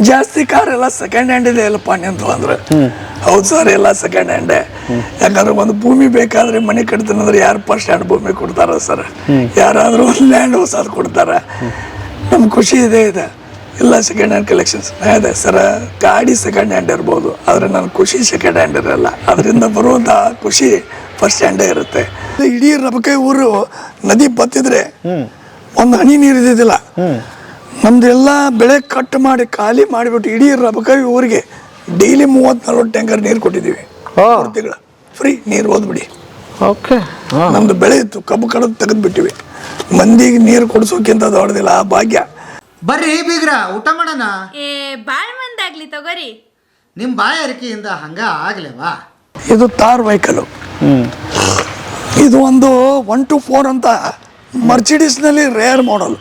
ಜಾಸ್ತಿ ಕಾರ್ ಎಲ್ಲ second hand ಇದೆ ಎಲ್ಲಪ್ಪ ನಿಂತು ಅಂದ್ರೆ ಹೌದು ಸರ್, ಎಲ್ಲ ಸೆಕೆಂಡ್ ಹ್ಯಾಂಡೇ. ಯಾಕಂದ್ರೆ ಒಂದು ಭೂಮಿ ಬೇಕಾದ್ರೆ ಮನೆ ಕಟ್ತಾನಂದ್ರೆ ಯಾರು ಫಸ್ಟ್ ಹ್ಯಾಂಡ್ ಭೂಮಿ ಕೊಡ್ತಾರ ಸರ್? ಯಾರಾದ್ರೂ ಒಂದು ಲ್ಯಾಂಡ್ ಹೊಸದು ಕೊಡ್ತಾರ? ನಮ್ಗೆ ಖುಷಿ ಇದೆ ಎಲ್ಲ ಸೆಕೆಂಡ್ ಹ್ಯಾಂಡ್ ಕಲೆಕ್ಷನ್ಸ್ ಇದೆ ಸರ್. ಗಾಡಿ ಸೆಕೆಂಡ್ ಹ್ಯಾಂಡ್ ಇರ್ಬೋದು, ಆದರೆ ನನ್ನ ಖುಷಿ ಸೆಕೆಂಡ್ ಹ್ಯಾಂಡ್ ಇರಲ್ಲ. ಅದರಿಂದ ಬರುವಂಥ ಖುಷಿ ಫಸ್ಟ್ ಹ್ಯಾಂಡೇ ಇರುತ್ತೆ. ಇಡೀ ರಬಕೈ ಊರು ನದಿ ಬತ್ತಿದ್ರೆ ಒಂದು ಹನಿ ನೀರು ಇದ್ದಿದ್ದಿಲ್ಲ. ನಮ್ದೆಲ್ಲ ಬೆಳೆ ಕಟ್ ಮಾಡಿ ಖಾಲಿ ಮಾಡಿಬಿಟ್ಟು ಇಡೀ ರಬಕೈ ಊರಿಗೆ ಡೈಲಿ 30-40 ಟ್ಯಾಂಕರ್ ನೀರು ಕೊಟ್ಟಿದ್ದೀವಿ. ತಿಂಗಳ ಫ್ರೀ ನೀರು ಓದ್ಬಿಡಿ. ನಮ್ದು ಬೆಳೆ ಇತ್ತು, ಕಬ್ಬು ಕಡದು ತೆಗೆದ್ಬಿಟ್ಟಿವಿ. ಮಂದಿಗೆ ನೀರು ಕೊಡಿಸೋಕ್ಕಿಂತ ದೊಡ್ಡದಿಲ್ಲ ಆ ಭಾಗ್ಯ. ಬರ್ರಿ ಬೀಗ್ರ, ಊಟ ಮಾಡೋಣ. ಬಾಳ್ ಮಂದಾಗ್ಲಿ ತಗೋರಿ. ನಿಮ್ಮ ಬಾಯ ಅರಿಕೆಯಿಂದ ಹಂಗ ಆಗ್ಲೇವಾ? ಇದು ತಾರ್ ವೆಹಿಕಲ್. ಇದು ಒಂದು 1 to 4 ಅಂತ ಮರ್ಸಿಡೀಸ್ನಲ್ಲಿ ರೇರ್ ಮಾಡಲ್.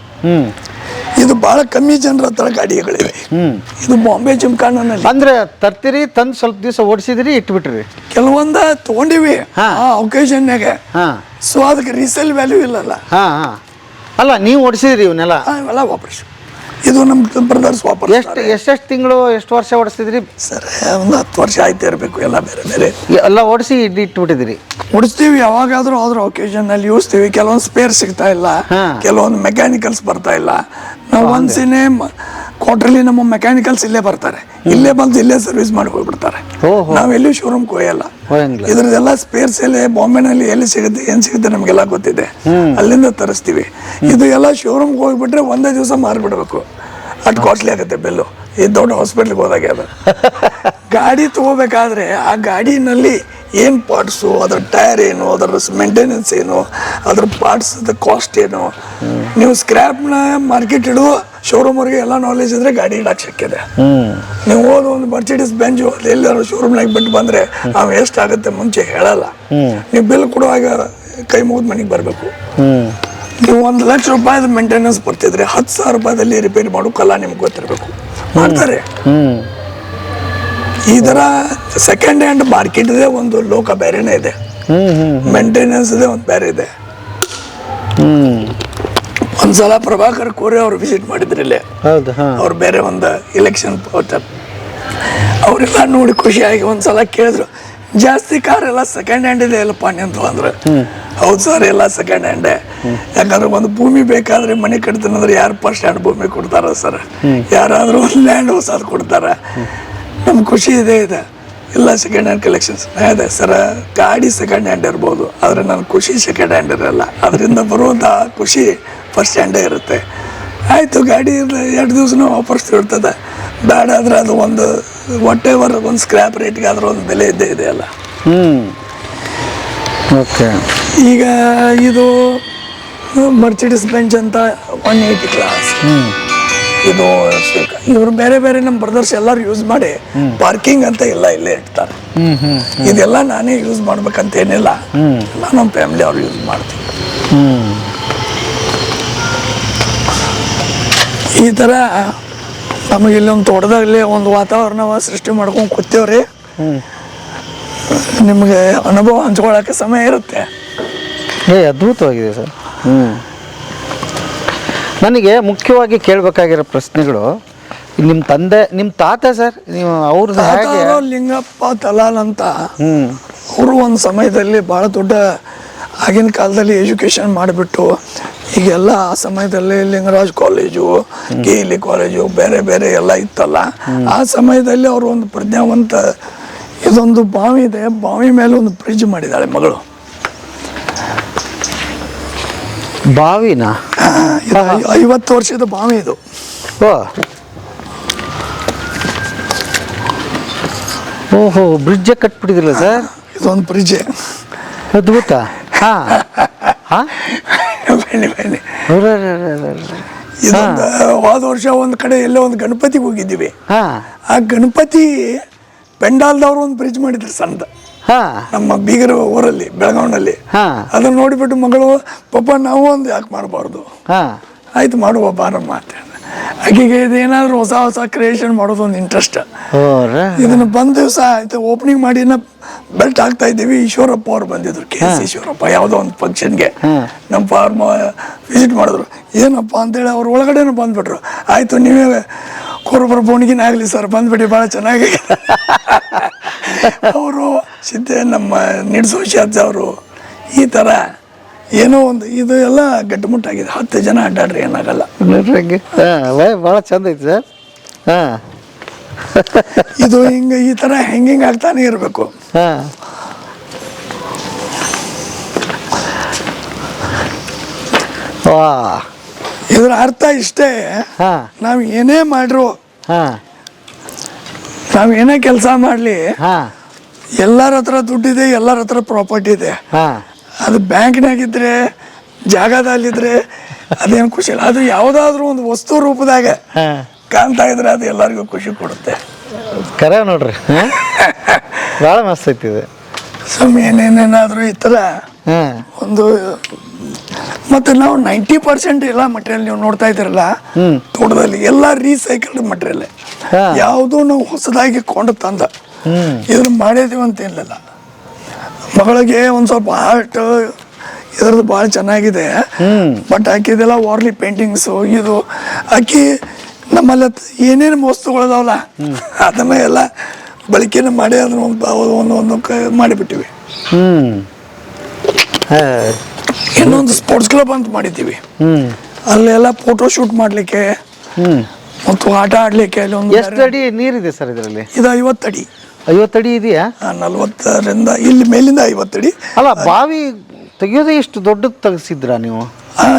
ಇದು ಬಹಳ ಕಮ್ಮಿ ಜನರ ಹತ್ರ ಗಾಡಿಗಳಿವೆ. ಇದು ಬಾಂಬೆ ಜಿಮ್ಖಾನಲ್ಲಿ. ಅಂದ್ರೆ ತರ್ತೀರಿ, ತಂದು ಸ್ವಲ್ಪ ದಿವಸ ಓಡಿಸಿದ್ರಿ, ಇಟ್ಬಿಟ್ರಿ? ಕೆಲವೊಂದ ತಗೊಂಡಿವಿ ಆ ಒಕೇಶನ್ಯಾಗೆ. ಸೊ ಅದಕ್ಕೆ ರೀಸೇಲ್ ವ್ಯಾಲ್ಯೂ ಇಲ್ಲಲ್ಲ. ಅಲ್ಲ, ನೀವು ಓಡಿಸಿದ್ರಿ ಇವನ್ನೆಲ್ಲ? ಇವೆಲ್ಲ ವಾಪಸ್. ಇದು ನಮ್ಮ ಬ್ರದರ್ಸ್ ವಾಪಸ್. ಎಷ್ಟು ತಿಂಗಳು, ಎಷ್ಟು ವರ್ಷ ಓಡಿಸ್ತಿದ್ರಿ ಸರ್? ಒಂದು 10 ವರ್ಷ ಆಯ್ತು ಇರಬೇಕು. ಎಲ್ಲ ಬೇರೆ ಬೇರೆ ಎಲ್ಲ ಓಡಿಸಿ ಇಟ್ಬಿಟ್ಟಿದ್ರಿ? ಓಡಿಸ್ತೀವಿ, ಯಾವಾಗಾದ್ರೂ ಆದ್ರೂ ಒಕೇಶನ್ ಅಲ್ಲಿ ಯೂಸ್ತೀವಿ. ಕೆಲವೊಂದು ಸ್ಪೇರ್ ಸಿಗ್ತಾ ಇಲ್ಲ, ಕೆಲವೊಂದು ಮೆಕ್ಯಾನಿಕಲ್ಸ್ ಬರ್ತಾ ಇಲ್ಲ. ನಾವು ಒಂದ್ಸಿನೇ ಕ್ವಾರ್ಟರ್ಲಿ ನಮ್ಮ ಮೆಕ್ಯಾನಿಕಲ್ಸ್ ಇಲ್ಲೇ ಬರ್ತಾರೆ, ಇಲ್ಲೇ ಬಂದು ಇಲ್ಲೇ ಸರ್ವಿಸ್ ಮಾಡಿ ಹೋಗ್ಬಿಡ್ತಾರೆ. ನಾವೆಲ್ಲೂ ಶೋರೂಮ್ ಹೋಯಲ್ಲ. ಇದ್ರದ್ದೆಲ್ಲ ಸ್ಪೇರ್ಸ್ ಎಲ್ಲಿ ಬಾಂಬೆನಲ್ಲಿ ಎಲ್ಲಿ ಸಿಗುತ್ತೆ, ಏನ್ ಸಿಗುತ್ತೆ ನಮ್ಗೆಲ್ಲ ಗೊತ್ತಿದೆ. ಅಲ್ಲಿಂದ ತರಿಸ್ತೀವಿ. ಇದು ಎಲ್ಲ ಶೋರೂಮ್ಗೆ ಹೋಗ್ಬಿಟ್ರೆ ಒಂದೇ ದಿವಸ ಮಾರ್ಬಿಡ್ಬೇಕು. ಅಷ್ಟು ಕಾಸ್ಟ್ಲಿ ಆಗುತ್ತೆ ಬೆಲ್ಲು. ಈ ದೊಡ್ಡ ಹಾಸ್ಪಿಟ್ಲಿಗೆ ಹೋದಾಗೆ ಅದು ಗಾಡಿ ತಗೋಬೇಕಾದ್ರೆ ಆ ಗಾಡಿನಲ್ಲಿ ಏನು ಪಾರ್ಟ್ಸು, ಅದ್ರ ಟೈರ್ ಏನು, ಅದರ ಮೇಂಟೆನೆನ್ಸ್ ಏನು, ಅದ್ರ ಪಾರ್ಟ್ಸ್ ಕಾಸ್ಟ್ ಏನು. ನೀವು ಸ್ಕ್ರ್ಯಾಪ್ನ ಮಾರ್ಕೆಟ್ ಇಡುವ ಶೋರೂಮ್ವರೆಗೆ ಎಲ್ಲ ನಾಲೆಜ್ ಇದ್ರೆ ಗಾಡಿ ಇಡಕ್ಕೆ ಶಕ್ಯ ಇದೆ. ನೀವು ಹೋದ ಒಂದು ಮರ್ಸಿಡೀಸ್ ಬೆಂಜು ಅಲ್ಲಿ ಎಲ್ಲಾರು ಶೋರೂಮ್ನಾಗ ಬಿಟ್ಟು ಬಂದ್ರೆ ಅವು ಎಷ್ಟಾಗುತ್ತೆ ಮುಂಚೆ ಹೇಳಲ್ಲ. ನೀವು ಬಿಲ್ ಕೊಡುವಾಗ ಕೈ ಮುಗಿದ ಮನೆಗೆ ಬರಬೇಕು. ನೀವು 1 ಲಕ್ಷ ರೂಪಾಯಿದ ಮೇಂಟೆನೆನ್ಸ್ ಬರ್ತಿದ್ರೆ 10,000 ರೂಪಾಯಿದಲ್ಲಿ ರಿಪೇರಿ ಮಾಡೋ ಕಲ್ಲ ನಿಮ್ಗೆ ಗೊತ್ತಿರಬೇಕು, ಮಾಡ್ತಾರೆ. ಈ ಥರ ಸೆಕೆಂಡ್ ಹ್ಯಾಂಡ್ ಮಾರ್ಕೆಟ್ ಇದೆ, ಒಂದು ಲೋಕ ಬೇರೆನೇ ಇದೆ. ಮೇಂಟೆನೆನ್ಸ್ ಇದೆ, ಒಂದು ಬೇರೆ ಇದೆ. ಒಂದ್ಸಲ ಪ್ರಭಾಕರ್ ಕೋರೆ ಅವ್ರು ವಿಸಿಟ್ ಮಾಡಿದ್ರು ಇಲ್ಲೇ. ಅವ್ರು ಬೇರೆ ಒಂದು ಎಲೆಕ್ಷನ್ ಅವರೆಲ್ಲ ನೋಡಿ ಖುಷಿಯಾಗಿ ಒಂದ್ಸಲ ಕೇಳಿದ್ರು, ಜಾಸ್ತಿ ಕಾರ್ ಎಲ್ಲ ಸೆಕೆಂಡ್ ಹ್ಯಾಂಡ್ ಇದೆ ಎಲ್ಲಪ್ಪ ನಿಂತು ಅಂದ್ರೆ ಹೌದು ಸರ್, ಎಲ್ಲ ಸೆಕೆಂಡ್ ಹ್ಯಾಂಡೇ. ಯಾಕಂದ್ರೆ ಒಂದು ಭೂಮಿ ಬೇಕಾದ್ರೆ ಮನೆ ಕಟ್ತಾನಂದ್ರೆ ಯಾರು ಫಸ್ಟ್ ಹ್ಯಾಂಡ್ ಭೂಮಿ ಕೊಡ್ತಾರ ಸರ್? ಯಾರಾದ್ರೂ ಒಂದು ಲ್ಯಾಂಡ್ ಹೊಸದು ಕೊಡ್ತಾರ? ನಮ್ಗೆ ಖುಷಿ ಇದೆ ಎಲ್ಲ ಸೆಕೆಂಡ್ ಹ್ಯಾಂಡ್ ಕಲೆಕ್ಷನ್ಸ್ ಇದೆ ಸರ್. ಗಾಡಿ ಸೆಕೆಂಡ್ ಹ್ಯಾಂಡ್ ಇರ್ಬೋದು, ಆದರೆ ನನ್ನ ಖುಷಿ ಸೆಕೆಂಡ್ ಹ್ಯಾಂಡ್ ಇರಲ್ಲ. ಅದರಿಂದ ಬರುವಂಥ ಖುಷಿ ಫಸ್ಟ್ ಹ್ಯಾಂಡೇ ಇರುತ್ತೆ. ಆಯಿತು, ಗಾಡಿ 2 ದಿವಸನೂ ವಾಪಸ್ ಇರ್ತದೆ. ಬೇಡ ಆದರೆ ಅದು ಒಂದು ವಾಟೆವರ್ ಒಂದು ಸ್ಕ್ರ್ಯಾಪ್ ರೇಟ್ಗೆ ಆದರೂ ಒಂದು ಬೆಲೆ ಇದ್ದೇ ಇದೆ ಅಲ್ಲ. ಓಕೆ. ಈಗ ಇದು ಮರ್ಸಿಡೀಸ್ ಬೆಂಚ್ ಅಂತ 180 ಕ್ಲಾಸ್. ಇದು ಇವರು ಬೇರೆ ಬೇರೆ ನಮ್ಮ ಬ್ರದರ್ಸ್ ಎಲ್ಲರೂ ಯೂಸ್ ಮಾಡಿ ಪಾರ್ಕಿಂಗ್ ಅಂತ ಎಲ್ಲ ಇಲ್ಲೇ ಇಡ್ತಾರೆ. ಇದೆಲ್ಲ ನಾನೇ ಯೂಸ್ ಮಾಡ್ಬೇಕಂತ ಏನಿಲ್ಲ, ನಮ್ಮ ಫ್ಯಾಮಿಲಿ ಅವ್ರು ಯೂಸ್ ಮಾಡ್ತೀವಿ. ಈ ಥರ ನಮಗೆ ಇಲ್ಲೊಂದು ತೋಟದಾಗಲಿ ಒಂದು ವಾತಾವರಣ ಸೃಷ್ಟಿ ಮಾಡ್ಕೊಂಡು ಕೂತೇವ್ರಿ. ನಿಮಗೆ ಅನುಭವ ಹಂಚ್ಕೊಳ್ಳೋಕೆ ಸಮಯ ಇರುತ್ತೆ. ಅದ್ಭುತವಾಗಿದೆ ಸರ್. ನನಗೆ ಮುಖ್ಯವಾಗಿ ಕೇಳಬೇಕಾಗಿರೋ ಪ್ರಶ್ನೆಗಳು, ನಿಮ್ಮ ತಂದೆ, ನಿಮ್ಮ ತಾತ ಸರ್, ನೀವು ಅವ್ರದ್ದು ಹೇಗೆ? ಲಿಂಗಪ್ಪ ತಲಾಲ್ ಅಂತ. ಅವರು ಒಂದು ಸಮಯದಲ್ಲಿ ಭಾಳ ದೊಡ್ಡ ಆಗಿನ ಕಾಲದಲ್ಲಿ ಎಜುಕೇಷನ್ ಮಾಡಿಬಿಟ್ಟು ಈಗೆಲ್ಲ ಆ ಸಮಯದಲ್ಲಿ ಲಿಂಗರಾಜ್ ಕಾಲೇಜು, KLE ಕಾಲೇಜು ಬೇರೆ ಬೇರೆ ಎಲ್ಲ ಇತ್ತಲ್ಲ. ಆ ಸಮಯದಲ್ಲಿ ಅವರು ಒಂದು ಪ್ರಜ್ಞಾವಂತ, ಇದೊಂದು ಬಾವಿ ಇದೆ, ಬಾವಿ ಮೇಲೆ ಒಂದು ಬ್ರಿಡ್ಜ್ ಮಾಡಿದ್ದಾಳೆ ಮಗಳು. ಬಾವಿನ 50 ವರ್ಷದ ಬಾವಿ ಇದು. ಓಹೋ, ಬ್ರಿಡ್ಜ್ ಕಟ್ಬಿಟ್ಟಿದಿಲ್ಲ ಸರ್? ಇದೊಂದು ಬ್ರಿಡ್ಜ್ ಅದ್ಭುತ. ಬನ್ನಿ. ಇದೊಂದು ಹೋದ ವರ್ಷ ಒಂದು ಕಡೆ ಎಲ್ಲೋ ಒಂದು ಗಣಪತಿಗೆ ಹೋಗಿದ್ದೀವಿ. ಆ ಗಣಪತಿ ಪೆಂಡಾಲ್ದವ್ರು ಒಂದು ಬ್ರಿಡ್ಜ್ ಮಾಡಿದ್ರು ಸಣ್ಣದ, ನಮ್ಮ ಬೀಗರ ಊರಲ್ಲಿ ಬೆಳಗಾವಿನಲ್ಲಿ. ಅದನ್ನ ನೋಡಿಬಿಟ್ಟು ಮಗಳು, ಪಾಪ ನಾವು ಒಂದು ಯಾಕೆ ಮಾಡಬಾರ್ದು, ಆಯ್ತು ಮಾಡುವ ಬಾರಮ್ಮ ಅಂತ. ಆಕೆಗೆ ಇದೇನಾದ್ರೂ ಹೊಸ ಹೊಸ ಕ್ರಿಯೇಷನ್ ಮಾಡೋದು ಒಂದು ಇಂಟ್ರೆಸ್ಟ್. ಓರ ಇದನ್ನ ಬಂದ ದಿವಸ ಆಯ್ತು ಓಪನಿಂಗ್ ಮಾಡಿ ಬೆಲ್ಟ್ ಹಾಕ್ತಾ ಇದ್ದೀವಿ. ಈಶ್ವರಪ್ಪ ಅವ್ರು ಬಂದಿದ್ರು, KS ಈಶ್ವರಪ್ಪ, ಯಾವುದೋ ಒಂದು ಫಂಕ್ಷನ್ಗೆ ನಮ್ಮ ಫಾರ್ಮ್ ವಿಸಿಟ್ ಮಾಡಿದ್ರು. ಏನಪ್ಪ ಅಂತೇಳಿ ಅವ್ರು ಒಳಗಡೆನೂ ಬಂದ್ಬಿಟ್ರು. ಆಯ್ತು ನೀವೇ ಕೊರಬರ ಬೋಣಿಗಿನ ಆಗಲಿ ಸರ್, ಬಂದ್ಬಿಡಿ, ಭಾಳ ಚೆನ್ನಾಗಿ. ಅವರು ಸಿದ್ದೆ ನಮ್ಮ ನಿಡ್ಸೋಶಾಜ್ ಅವರು ಈ ಥರ ಏನೋ ಒಂದು ಇದು ಎಲ್ಲ ಗಟ್ಟುಮುಟ್ಟಾಗಿದೆ. 10 ಜನ ಅಡ್ಡಾಡ್ರಿ ಏನಾಗಲ್ಲ. ನೋಡ್ರಿ ಭಾಳ ಚಂದ ಐತಿ ಸರ್. ಹಾಂ ಇದು ಹಿಂಗೆ ಈ ಥರ ಹೆಂಗಿಂಗ್ ಆಗ್ತಾನೆ ಇರಬೇಕು. ಹಾಂ ವಾ ಇದರ ಅರ್ಥ ಇಷ್ಟೇ, ಹಾಂ ನಾವು ಏನೇ ಮಾಡ್ರು, ಹಾಂ ನಾವು ಏನೇ ಕೆಲಸ ಮಾಡಲಿ, ಹಾಂ ಎಲ್ಲರ ಹತ್ರ ದುಡ್ಡಿದೆ, ಎಲ್ಲರ ಹತ್ರ ಪ್ರಾಪರ್ಟಿ ಇದೆ. ಹಾಂ ಅದು ಬ್ಯಾಂಕ್ನಾಗಿದ್ರೆ, ಜಾಗದಲ್ಲಿದ್ರೆ ಅದೇನು ಖುಷಿ ಇಲ್ಲ. ಅದು ಯಾವುದಾದ್ರೂ ಒಂದು ವಸ್ತು ರೂಪದಾಗ ಹಾಂ ಕಾಣ್ತಾ ಇದ್ರೆ ಅದು ಎಲ್ಲರಿಗೂ ಖುಷಿ ಕೊಡುತ್ತೆ. ಕರೆ ನೋಡ್ರಿ. ಭಾಳ ಮಸ್ತ್ ಐತಿ ಇದು. ಸ್ವಾಮಿ ಏನೇನೇನಾದರೂ ಈ ಥರ ಹಾಂ ಒಂದು ಮತ್ತು ನಾವು 90% ಎಲ್ಲ ಮಟೀರಿಯಲ್ ನೀವು ನೋಡ್ತಾ ಇದ್ದೀರಲ್ಲ ತೋಟದಲ್ಲಿ ಎಲ್ಲ ರೀಸೈಕಲ್ಡ್ ಮಟೀರಿಯಲ್. ಯಾವುದೂ ನಾವು ಹೊಸದಾಗಿ ಕೊಂಡು ತಂದ ಇದನ್ನು ಮಾಡಿದೀವಿ ಅಂತ ಏನಿಲ್ಲ. ಮಗಳಿಗೆ ಒಂದು ಸ್ವಲ್ಪ ಆರ್ಟ್ ಇದ್ರದ್ದು ಭಾಳ ಚೆನ್ನಾಗಿದೆ. ಬಟ್ ಆಕಿದೆಲ್ಲ ವಾರ್ಲಿ ಪೇಂಟಿಂಗ್ಸು ಇದು ಆಕಿ ನಮ್ಮಲ್ಲಿ ಏನೇನು ವಸ್ತುಗಳದಾವಲ್ಲ ಅದನ್ನ ಎಲ್ಲ ಬಳಕೆನ ಮಾಡಿ ಅದನ್ನ ಒಂದು ಮಾಡಿಬಿಟ್ಟಿವಿ. ಇನ್ನೊಂದು ಸ್ಪೋರ್ಟ್ಸ್ ಕ್ಲಬ್ ಅಂತ ಮಾಡಿದ್ದೀವಿ. ಅಲ್ಲೆಲ್ಲ ಫೋಟೋ ಶೂಟ್ ಮಾಡಲಿಕ್ಕೆ ಮತ್ತು ಆಟ ಆಡಲಿಕ್ಕೆ ಅಲ್ಲಿ ಒಂದು. ಎಷ್ಟು ಅಡಿ ನೀರಿದೆ ಸರ್ ಇದರಲ್ಲಿ? ಇದು 50 ಅಡಿ. 50 ಅಡಿ ಇದೆಯಾ? 40ರಿಂದ ಇಲ್ಲಿ ಮೇಲಿಂದ 50 ಅಡಿ. ಅಲ್ಲ, ಬಾವಿ ತೆಗಿಯೋದೇ ಇಷ್ಟು ದೊಡ್ಡದು ತೆಗೆಸಿದ್ರಾ ನೀವು?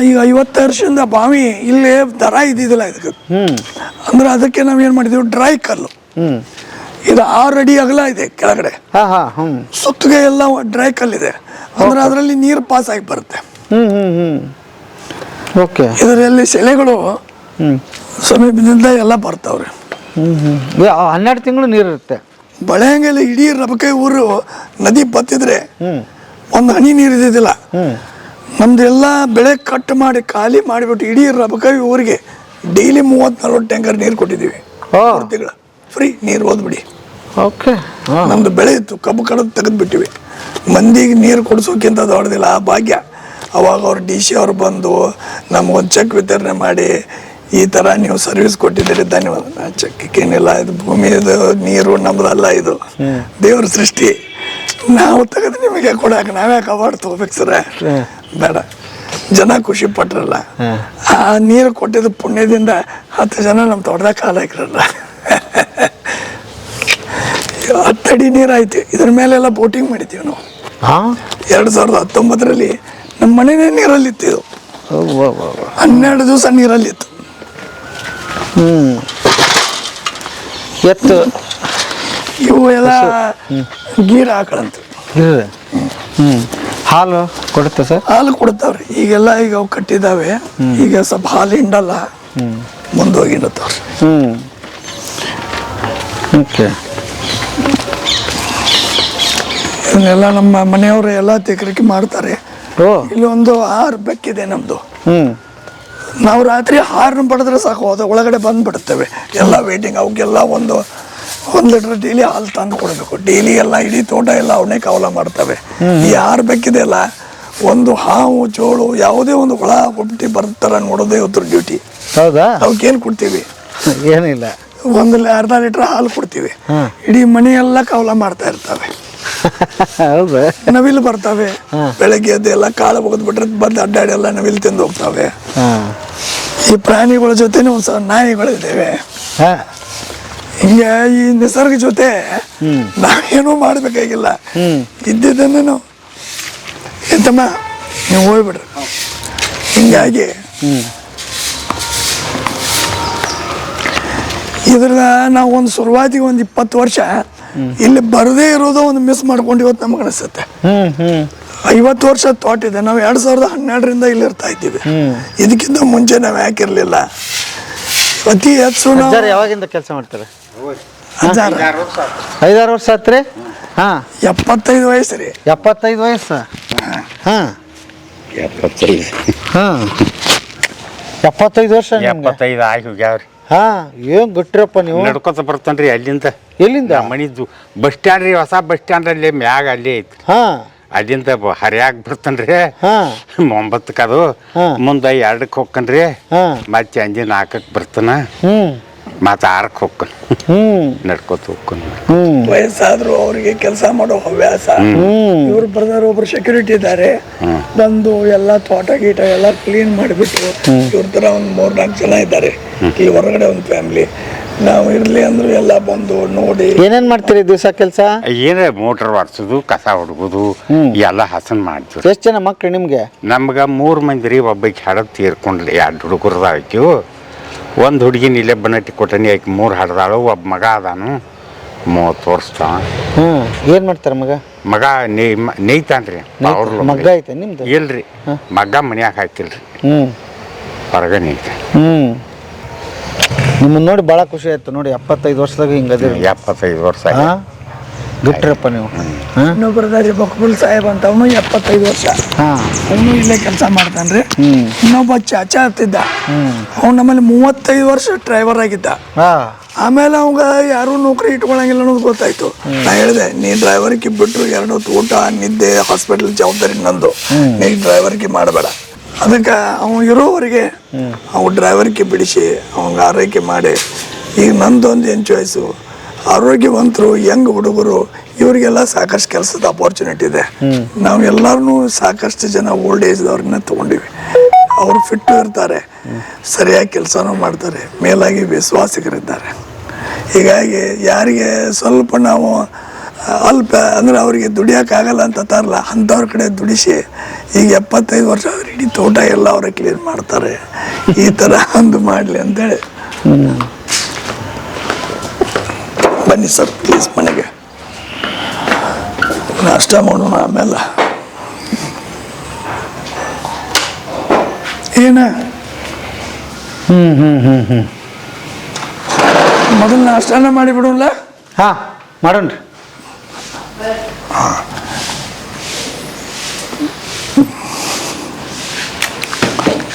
ಈಗ 50 ವರ್ಷದಿಂದ ಬಾವಿ ಇಲ್ಲಿ ದರ ಇದ್ದಿದ್ದಿಲ್ಲ ಇದಕ್ಕೆ. ಅಂದ್ರೆ ಅದಕ್ಕೆ ನಾವು ಏನು ಮಾಡಿದೀವಿ, ಡ್ರೈ ಕಲ್ಲು. ಇದು 6 ಅಡಿ ಅಗಲ ಇದೆ ಕೆಳಗಡೆ, ಸುತ್ತಿಗೆ ಎಲ್ಲ ಡ್ರೈ ಕಲ್ಲಿದೆ. ಅಂದ್ರೆ ಅದರಲ್ಲಿ ನೀರು ಪಾಸ್ ಆಗಿ ಬರುತ್ತೆ. ಓಕೆ. ಇದರಲ್ಲಿ ಸೆಲೆಗಳು ಸಮೀಪದಿಂದ ಎಲ್ಲ ಬರ್ತಾವ್ರೆ. 12 ತಿಂಗಳು ನೀರು ಇರುತ್ತೆ. ಬಳೆಹಂಗೆಲ್ಲ ಇಡೀ ರಬಕೈ ಊರು ನದಿ ಬತ್ತಿದ್ರೆ ಒಂದು ಹನಿ ನೀರು ಇದ್ದಿದ್ದಿಲ್ಲ. ನಮ್ದೆಲ್ಲ ಬೆಳೆ ಕಟ್ ಮಾಡಿ ಖಾಲಿ ಮಾಡಿಬಿಟ್ಟು ಇಡೀ ರಬಕೈ ಊರಿಗೆ ಡೈಲಿ 30-40 ಟ್ಯಾಂಕರ್ ನೀರು ಕೊಟ್ಟಿದ್ದೀವಿ. ತಿಂಗಳ ಫ್ರೀ ನೀರು ಓದ್ಬಿಡಿ. ಓಕೆ. ನಮ್ದು ಬೆಳೆ ಇತ್ತು, ಕಬ್ಬು ಕಡದು ತೆಗೆದ್ಬಿಟ್ಟಿವಿ. ಮಂದಿಗೆ ನೀರು ಕೊಡಿಸೋಕ್ಕಿಂತ ದೊಡ್ಡದಿಲ್ಲ ಆ ಭಾಗ್ಯ. ಅವಾಗ ಅವ್ರು DC ಅವ್ರು ಬಂದು ನಮಗೊಂದು ಚೆಕ್ ವಿತರಣೆ ಮಾಡಿ ಈ ಥರ ನೀವು ಸರ್ವಿಸ್ ಕೊಟ್ಟಿದ್ದೀರಿ, ಧನ್ಯವಾದ. ಚೆಕ್ಕೇನಿಲ್ಲ, ಇದು ಭೂಮಿದು ನೀರು ನಮ್ದಲ್ಲ, ಇದು ದೇವ್ರ ಸೃಷ್ಟಿ. ನಾವು ತೆಗೆದು ನಿಮಗೆ ಕೊಡಾಕ ನಾವ್ಯಾಕೆ ಅವಾರ್ಡ್ ತಗೋಬೇಕು ಸರ? ಬೇಡ. ಜನ ಖುಷಿ ಪಟ್ರಲ್ಲ. ಆ ನೀರು ಕೊಟ್ಟಿದ್ದ ಪುಣ್ಯದಿಂದ 10 ಜನ ನಮ್ಮ ತೋಟದಾಗ ಕಾಲ ಹಾಕಿರಲ್ಲ. 10 ಅಡಿ ನೀರಾಯ್ತು. ಇದ್ರ ಮೇಲೆಲ್ಲ ಬೋಟಿಂಗ್ ಮಾಡಿದ್ದೀವಿ ನಾವು. 2019ರಲ್ಲಿ ನಮ್ಮ ಮನೆಯೇ ನೀರಲ್ಲಿತ್ತು. ಇದು 12 ದಿವಸ ನೀರಲ್ಲಿತ್ತು. ಎತ್ತು ಇವು ಎಲ್ಲ ಗೀರ್ ಆಕಳಂತ. ಹಾಲು ಕೊಡುತ್ತೆ ಸರ್? ಹಾಲು ಕೊಡ್ತಾವ್ರಿ. ಈಗೆಲ್ಲ ಈಗ ಅವು ಕಟ್ಟಿದ್ದಾವೆ. ಈಗ ಸ್ವಲ್ಪ ಹಾಲು ಹಿಂಡಲ್ಲ, ಮುಂದೋಗಿ ಹಿಂಡತಾವ್ರಿ. ಓಕೆ. ಇದನ್ನೆಲ್ಲ ನಮ್ಮ ಮನೆಯವರು ಎಲ್ಲ ತೆಗರಿಕೆ ಮಾಡ್ತಾರೆ. ಇಲ್ಲಿ ಒಂದು 6 ಬೆಕ್ಕಿದೆ ನಮ್ದು. ನಾವು ರಾತ್ರಿ 6 ಪಡೆದ್ರೆ ಸಾಕು, ಹೋದ ಒಳಗಡೆ ಬಂದ್ಬಿಡ್ತೇವೆ. ಎಲ್ಲ ವೇಟಿಂಗ್. ಅವಕ್ಕೆಲ್ಲ 1 ಲೀಟರ್ ಡೈಲಿ ಹಾಲು ತಂದು ಕೊಡಬೇಕು. ಡೈಲಿ ಎಲ್ಲ ಇಡೀ ತೋಟ ಎಲ್ಲ ಅವನ್ನೇ ಕಾವಲ ಮಾಡ್ತವೆ. ಈ 6 ಬೆಕ್ಕಿದೆ ಅಲ್ಲ, ಒಂದು ಹಾವು ಚೋಳು ಯಾವುದೇ ಒಂದು ಹುಳ ಹುಟ್ಟಿ ಬರ್ತಾರ ನೋಡೋದೇ ಇವ್ರ ಡ್ಯೂಟಿ. ಹೌದಾ? ಅವಕ್ಕೇನು ಕೊಡ್ತೀವಿ? ಏನಿಲ್ಲ, 1-2 ಲೀಟರ್ ಹಾಲು ಕೊಡ್ತೀವಿ. ಇಡೀ ಮನೆ ಎಲ್ಲ ಕಾವಲ ಮಾಡ್ತಾ ಇರ್ತವೆ. ಹೌದಾ? ನವಿಲು ಬರ್ತವೆ. ಬೆಳಗ್ಗೆ ಎದ್ದು ಎಲ್ಲ ಕಾಳು ಒಗೆದ್ಬಿಟ್ರೆ ಬಂದು ಅಡ್ಡಾಡಿ ಎಲ್ಲ ನವಿಲು ತಿಂದು ಹೋಗ್ತವೆ. ಈ ಪ್ರಾಣಿಗಳ ಜೊತೆನೂ ನಾಯಿಗಳಿದ್ದೇವೆ. ಹಿಂಗೆ ಈ ನಿಸರ್ಗ ಜೊತೆ ನಾವೇನೂ ಮಾಡ್ಬೇಕಾಗಿಲ್ಲ. ಇದ್ದಿದ್ದನ್ನು ಎಂತಮ್ಮ ನೀವು ಹೋಗ್ಬಿಡ್ರಿ. ಹಿಂಗಾಗಿ ಇದ್ರ ನಾವು ಒಂದು ಶುರುವಾತಿಗೆ 20 ವರ್ಷ ಇಲ್ಲಿ ಬರದೇ ಇರೋದು ಒಂದು ಮಿಸ್ ಮಾಡ್ಕೊಂಡು ಇವತ್ತು ನಮಗೆ ಅನಿಸುತ್ತೆ. 50 ವರ್ಷ ತೋಟ ಇದೆ. ನಾವು 2012ರಿಂದ ಇಲ್ಲಿ ಇರ್ತಾ ಇದ್ದೀವಿ. ಇದಕ್ಕಿಂತ ಮುಂಚೆ ನಾವು ಯಾಕಿರ್ಲಿಲ್ಲ. ಅತಿ ಹೆಚ್ಚು ಯಾವಾಗಿಂದ ಕೆಲಸ ಮಾಡ್ತಾರೆ? 5-6 ವರ್ಷ ಆತ್ರಿ. 75 ವಯಸ್ಸು ರೀ. 75 ವಯಸ್ಸು. 75 ವರ್ಷ ನಿಮ್ಗೆ? 75 ಆಗಿ ಹೋಗ್ಯಾವ್ರಿ. ಹಾ ಏನ್ ಗಟ್ಟಿರಪ್ಪ ನೀವು. ನಡ್ಕೊತ ಬರ್ತಾನ್ರಿ ಅಲ್ಲಿಂದ. ಎಲ್ಲಿಂದ? ಮನಿದ್ದು ಬಸ್ ಸ್ಟ್ಯಾಂಡ್ ರೀ, ಹೊಸ ಬಸ್ ಸ್ಟ್ಯಾಂಡ್ ಅಲ್ಲಿ ಮ್ಯಾಗ ಅಲ್ಲಿ ಐತ್ರಿ. ಹಾ ಅಲ್ಲಿಂದ ಹರಿಯಾಗ ಬರ್ತಾನ್ರಿ. ಹಾ 9ಕ್ಕೆ ಅದು ಮುಂದೆ 2ಕ್ಕೆ ಹೋಗ್ಕನ್ರಿ. ಹಾ ಮತ್ತೆ ಸಂಜೆ 4ಕ್ಕೆ ಬರ್ತಾನ. ಮತ್ತೆ 6ಕ್ಕೆ ಹೋಗ್ಕನ್. ನಡ್ಕೊತ ಹೋಗ್ಕನ್. ವಯಸ್ಸಾದ್ರು ಅವ್ರಿಗೆ ಕೆಲಸ ಮಾಡೋ ಹವ್ಯಾಸ. ಇವ್ರು ಬ್ರದರ್ ಒಬ್ರು ಸೆಕ್ಯೂರಿಟಿ ಇದ್ದಾರೆ, ಬಂದು ಎಲ್ಲ ತೋಟ ಗೀಟ ಎಲ್ಲ ಕ್ಲೀನ್ ಮಾಡಿಬಿಟ್ಟು ಇವ್ರ ತರ ಒಂದು 3-4 ಜನ ಇದ್ದಾರೆ ಇಲ್ಲಿ ಹೊರಗಡೆ ಒಂದು ಫ್ಯಾಮಿಲಿ. ನಾವು ಇರ್ಲಿ ಅಂದ್ರೆ ಎಲ್ಲ ಬಂದು ನೋಡಿ. ಏನೇನ್ ಮಾಡ್ತೀರಿ ದಿವಸ ಕೆಲಸ? ಏನ ಮೋಟರ್ ಒಡ್ಸೋದು, ಕಸ ಹೊಡ್ಬೋದು, ಎಲ್ಲ ಹಸನ್ ಮಾಡ್ತೀವಿ. ಎಷ್ಟು ಜನ ಮಕ್ಳು ನಿಮ್ಗೆ? ನಮ್ಗೆ 3 ಮಂದಿ ರೀ. ಒಬ್ಬಕ್ಕೆ ಹಡದ್ ತೀರ್ಕೊಂಡ್ಲಿ. 2 ಹುಡುಗರದ ಆಯ್ತು. ಒಂದು ಹುಡುಗಿನ ಇಲ್ಲೇ ಬನ್ನಟ್ಟಿ ಕೊಟ್ಟನಿ, ಆಕೆ 3 ಹಡ್ದಾಳು. ಒಬ್ಬ ಮಗ ಅದಾನು 30 ವರ್ಷ. ಏನ್ ಮಾಡ್ತಾರ ಮಗ? ಮಗ ನೇಯ್ತಾನ್ರಿ. ಅವ್ರ ಮಗ್ಗ ಐತೆ ನಿಮ್ದು? ಇಲ್ರಿ, ಮಗ ಮನ್ಯಾಗ ಹಾಕಿಲ್ರಿ, ಹೊರಗ ನೇಯ್ತ. ನಿಮ್ಮನ್ನ ನೋಡಿ ಭಾಳ ಖುಷಿ ಆಯ್ತು ನೋಡಿ. 75 ವರ್ಷದಾಗ ಹಿಂಗದಿರಿ. 75 ವರ್ಷ ಬಿಟ್ರಪ್ಪ ನೀವು. ಇನ್ನೊಬ್ಬರದಾರಿ ಬಕ್ಬುಲ್ ಸಾಹೇಬ್ ಅಂತ, ಅವನು 75 ವರ್ಷ. ಅವನು ಇಲ್ಲೇ ಕೆಲಸ ಮಾಡ್ತಾನ್ರಿ. ಇನ್ನೊಬ್ಬ ಚಾಚಾ ಆಗ್ತಿದ್ದ, ಅವ್ನು ನಮ್ಮಲ್ಲಿ 35 ವರ್ಷ ಡ್ರೈವರ್ ಆಗಿದ್ದ. ಆಮೇಲೆ ಅವಾಗ ಯಾರು ನೌಕರಿ ಇಟ್ಕೊಳಂಗಿಲ್ಲ ಅನ್ನೋದು ಗೊತ್ತಾಯ್ತು. ನಾ ಹೇಳಿದೆ, ನೀ ಡ್ರೈವರ್ಗೆ ಬಿಟ್ರು 2 ಹೊತ್ತು ಊಟ, ನಿದ್ದೆ, ಹಾಸ್ಪಿಟಲ್ ಜವಾಬ್ದಾರಿ ನಂದು, ನೀ ಡ್ರೈವರ್ಗೆ ಮಾಡಬೇಡ. ಅದಕ್ಕೆ ಅವ್ನು ಇರೋವರೆಗೆ ಅವ್ನು ಡ್ರೈವರ್ಗೆ ಬಿಡಿಸಿ ಅವಂಗೆ ಆರೈಕೆ ಮಾಡಿ. ಈಗ ನಂದೊಂದು ಏನು ಚಾಯ್ಸು, ಆರೋಗ್ಯವಂತರು ಯಂಗ್ ಹುಡುಗರು ಇವರಿಗೆಲ್ಲ ಸಾಕಷ್ಟು ಕೆಲಸದ ಅಪರ್ಚುನಿಟಿ ಇದೆ. ನಾವು ಎಲ್ಲರೂ ಸಾಕಷ್ಟು ಜನ ಓಲ್ಡ್ ಏಜ್ದವ್ರನ್ನ ತೊಗೊಂಡಿವಿ. ಅವರು ಫಿಟ್ಟು ಇರ್ತಾರೆ, ಸರಿಯಾಗಿ ಕೆಲಸನೂ ಮಾಡ್ತಾರೆ, ಮೇಲಾಗಿ ವಿಶ್ವಾಸಿಗರಿದ್ದಾರೆ. ಹೀಗಾಗಿ ಯಾರಿಗೆ ಸ್ವಲ್ಪ ನಾವು ಅಲ್ಪ ಅಂದರೆ ಅವರಿಗೆ ದುಡಿಯೋಕ್ಕಾಗಲ್ಲ ಅಂತ ತಾರಲ್ಲ, ಅಂಥವ್ರ ಕಡೆ ದುಡಿಸಿ ಈಗ 75 ವರ್ಷ ಅವ್ರು ಇಡೀ ತೋಟ ಎಲ್ಲ ಅವರೇ ಕ್ಲೀನ್ ಮಾಡ್ತಾರೆ. ಈ ಥರ ಒಂದು ಮಾಡಲಿ ಅಂತೇಳಿ. ಬನ್ನಿ ಸರ್ ಪ್ಲೀಸ್ ಮನೆಗೆ ನಾಷ್ಟ ಮಾಡೋಣ. ಆಮೇಲೆ ಏನ ಮೊದಲು ನಾಷ್ಟಾನ ಮಾಡಿಬಿಡೋಲ್ಲ? ಹಾ ಮಾಡೋಣ್ರಿ.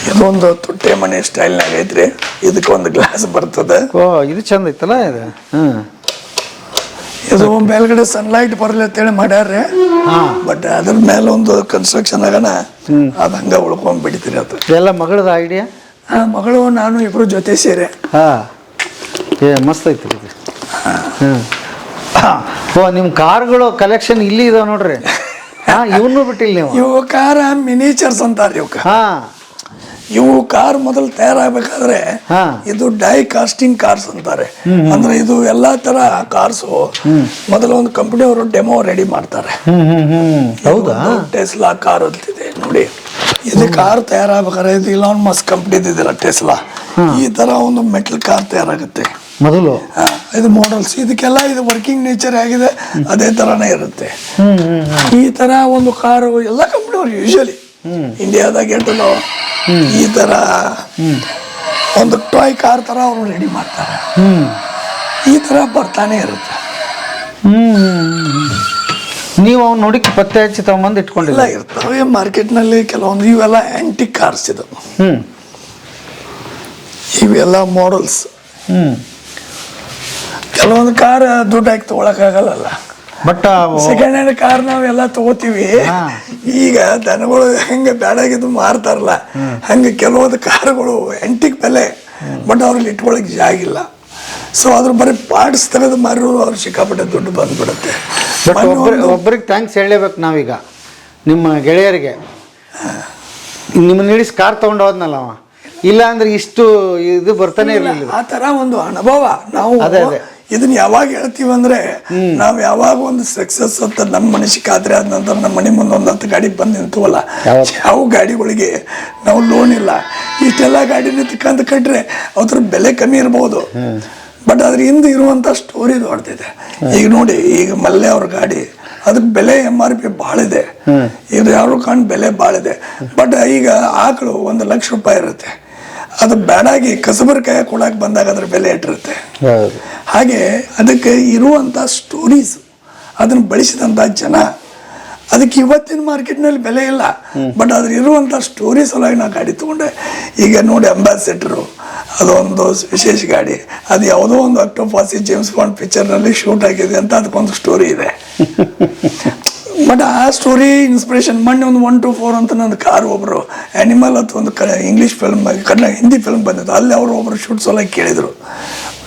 ಇದೊಂದು ತುಟ್ಟೆ ಮನೆ ಸ್ಟೈಲ್ನಾಗ ಐತ್ರಿ. ಇದಕ್ಕೆ ಒಂದು ಗ್ಲಾಸ್ ಬರ್ತದೆ. ಓ ಇದು ಚಂದ ಐತಲ್ಲ ಇದು. ಇದು ಮೇಲ್ಗಡೆ ಸನ್ಲೈಟ್ ಬರಲಿ ಅಂತೇಳಿ ಮಾಡ್ಯಾರ್ರಿ. ಬಟ್ ಅದ್ರ ಮೇಲೆ ಒಂದು ಕನ್ಸ್ಟ್ರಕ್ಷನ್ ಆಗನ ಅದು ಹಂಗ ಉಳ್ಕೊಂಡ್ ಬಿಡ್ತೀರಿ. ಅದು ಎಲ್ಲ ಮಗಳದ ಐಡಿಯಾ? ಮಗಳು ನಾನು ಇಬ್ರು ಜೊತೆ ಸೇರಿ. ಮಸ್ತ್ ಐತಿ ಇದು. ಓ ನಿಮ್ಮ ಕಾರ್ಗಳು ಕಲೆಕ್ಷನ್ ಇಲ್ಲಿ ಇದಾವ ನೋಡ್ರಿ. ಇವನು ಬಿಟ್ಟಿಲ್ಲ ನೀವು. ಇವು ಕಾರ ಮಿನಿಚರ್ಸ್ ಅಂತಾರ್ರಿ ಇವಕ್ಕ. ಇವು ಕಾರ್ ಮೊದಲು ತಯಾರಾಗಬೇಕಾದ್ರೆ ಇದು ಡೈ ಕಾಸ್ಟಿಂಗ್ ಕಾರ್ಸ್ ಅಂತಾರೆ. ಅಂದ್ರೆ ಇದು ಎಲ್ಲಾ ತರ ಕಾರ್ಸ್ ಮೊದಲು ಒಂದು ಕಂಪನಿ ಅವರು ಡೆಮೋ ರೆಡಿ ಮಾಡ್ತಾರೆ. ಹೌದಾ? ಟೆಸ್ಲಾ ಕಾರ್ ಅಂತಿದೆ ನೋಡಿ. ಇದು ಕಾರ್ ತಯಾರಾಗಬೇಕಾದ್ರೆ ಇದು ಇಲಾನ್ ಮಸ್ಕ್ ಕಂಪನಿ ಇದೆಯಲ್ಲ ಟೆಸ್ಲಾ, ಈ ತರ ಒಂದು ಮೆಟಲ್ ಕಾರ್ ತಯಾರಾಗುತ್ತೆ ಮೊದಲು. ಇದು ಮಾಡಲ್ಸ್, ಇದಕ್ಕೆಲ್ಲ ಇದು ವರ್ಕಿಂಗ್ ನೇಚರ್ ಆಗಿದೆ, ಅದೇ ತರಾನೇ ಇರುತ್ತೆ. ಈ ತರ ಒಂದು ಕಾರು ಎಲ್ಲ ಕಂಪನಿಯವರು ಯೂಶಲಿ ಇಂಡಿಯಾದಾಗ ಎಷ್ಟು ಈ ತರ ಒಂದು ಟಾಯ್ ಕಾರ್ ತರ ಅವರು ರೆಡಿ ಮಾಡ್ತಾರೆ. ಈ ತರ ಬರ್ತಾನೆ ಇರುತ್ತೆ. ನೀವು ಅವ್ನು ನೋಡಿ ಪತ್ತೆ ಹಚ್ಚಿ ತಗೊಂಬಂದು ಇಟ್ಕೊಂಡಿಲ್ಲ? ಇರ್ತವೆ ಮಾರ್ಕೆಟ್ನಲ್ಲಿ ಕೆಲವೊಂದು. ಇವೆಲ್ಲ ಆಂಟಿಕ್ ಕಾರ್ಸ್ ಇದು. ಇವೆಲ್ಲ ಮಾಡಲ್ಸ್. ಕೆಲವೊಂದು ಕಾರ್ ದುಡ್ಡು ಹಾಕಿ ತಗೊಳಕ್ಕಾಗಲ್ಲ. ಬಟ್ ಸೆಕೆಂಡ್ ಹ್ಯಾಂಡ್ ಕಾರ್ ನಾವೆಲ್ಲ ತಗೋತೀವಿ. ಈಗ ದನಗಳು ಹೆಂಗೆ ಬ್ಯಾಡಾಗಿದ್ದು ಮಾರ್ತಾರಲ್ಲ, ಹಂಗೆ ಕೆಲವೊಂದು ಕಾರ್ಗಳು ಆಂಟಿಕ್ ಬೆಲೆ, ಬಟ್ ಅವ್ರಲ್ಲಿ ಇಟ್ಕೊಳಕ್ ಜಾಗಿಲ್ಲ. ಸೊ ಅದ್ರ ಬರೀ ಪಾರ್ಟ್ಸ್ ತೆಗೆದು ಮಾರಿರೋರು ಅವ್ರು ಸಿಕ್ಕಾಪಟ್ಟೆ ದುಡ್ಡು ಬಂದ್ಬಿಡುತ್ತೆ. ಒಬ್ಬರಿಗೆ ಥ್ಯಾಂಕ್ಸ್ ಹೇಳಲೇಬೇಕು ನಾವೀಗ, ನಿಮ್ಮ ಗೆಳೆಯರಿಗೆ. ನಿಮ್ಮನ್ನ ಹಿಡಿಸಿ ಕಾರ್ ತಗೊಂಡು ಹೋದ್ನಲ್ಲ ಅವ, ಇಲ್ಲ ಅಂದ್ರೆ ಇಷ್ಟು ಇದು ಬರ್ತಾನೆ ಇರಲಿಲ್ಲ. ಆ ತರ ಒಂದು ಅನುಭವ ನಾವು ಇದನ್ನ ಯಾವಾಗ ಹೇಳ್ತೀವಿ ಅಂದ್ರೆ, ನಾವ್ ಯಾವಾಗ ಒಂದು ಸಕ್ಸಸ್ ಅಂತ ನಮ್ಮ ಮನಸ್ಸಿಗೆ ಆದ್ರೆ ಆದ ನಂತರ ನಮ್ಮ ಮನೆ ಮುಂದೆ ಒಂದು 10 ಗಾಡಿ ಬಂದು ನಿಂತವಲ್ಲ, ಯಾವ ಗಾಡಿಗಳಿಗೆ ನಾವು ಲೋನ್ ಇಲ್ಲ, ಇಷ್ಟೆಲ್ಲ ಗಾಡಿ ನಿಂತ್ಕಂತ ಕಟ್ರೆ ಅದ್ರ ಬೆಲೆ ಕಮ್ಮಿ ಇರ್ಬೋದು, ಬಟ್ ಅದ್ರ ಹಿಂದೆ ಇರುವಂತ ಸ್ಟೋರಿ ದೊಡ್ಡದಿದೆ. ಈಗ ನೋಡಿ, ಈಗ ಮಲ್ಲೆ ಅವ್ರ ಗಾಡಿ ಅದಕ್ಕೆ ಬೆಲೆ MRP ಭಾಳ ಇದೆ. ಇದು ಯಾರು ಕಾಣ್ ಬೆಲೆ ಭಾಳ ಇದೆ. ಬಟ್ ಈಗ ಆಕಳು 1 ಲಕ್ಷ ರೂಪಾಯಿ ಇರುತ್ತೆ. ಅದು ಬೇಡಾಗಿ ಕಸಬರ ಕೈ ಕೊಡಕ್ಕೆ ಬಂದಾಗ ಅದ್ರ ಬೆಲೆ ಇಟ್ಟಿರುತ್ತೆ. ಹಾಗೆ ಅದಕ್ಕೆ ಇರುವಂಥ ಸ್ಟೋರೀಸ್, ಅದನ್ನು ಬಳಸಿದಂಥ ಜನ, ಅದಕ್ಕೆ ಇವತ್ತಿನ ಮಾರ್ಕೆಟ್ನಲ್ಲಿ ಬೆಲೆ ಇಲ್ಲ. ಬಟ್ ಅದ್ರ ಇರುವಂಥ ಸ್ಟೋರಿ ಸಲುವಾಗಿ ನಾ ಗಾಡಿ ತೊಗೊಂಡೆ. ಈಗ ನೋಡಿ ಅಂಬಾಸಿಡರು, ಅದೊಂದು ವಿಶೇಷ ಗಾಡಿ. ಅದು ಯಾವುದೋ ಒಂದು ಅಕ್ಟೋಪಾಸಿ ಜೇಮ್ಸ್ ಬಾಂಡ್ ಪಿಕ್ಚರ್ನಲ್ಲಿ ಶೂಟ್ ಆಗಿದೆ ಅಂತ ಅದಕ್ಕೊಂದು ಸ್ಟೋರಿ ಇದೆ. ಬಟ್ ಆ ಸ್ಟೋರಿ ಇನ್ಸ್ಪಿರೇಷನ್ ಮೊನ್ನೆ ಒಂದು 1 to 4 ಅಂತ ನಂದು ಕಾರ್ ಒಬ್ಬರು ಆ್ಯನಿಮಲ್ ಅಂತ ಒಂದು ಇಂಗ್ಲೀಷ್ ಫಿಲ್ಮ್ ಹಿಂದಿ ಫಿಲ್ಮ್ ಬಂದಿತ್ತು. ಅಲ್ಲಿ ಅವರು ಒಬ್ಬರು ಶೂಟ್ ಸಲುವಾಗಿ ಕೇಳಿದರು.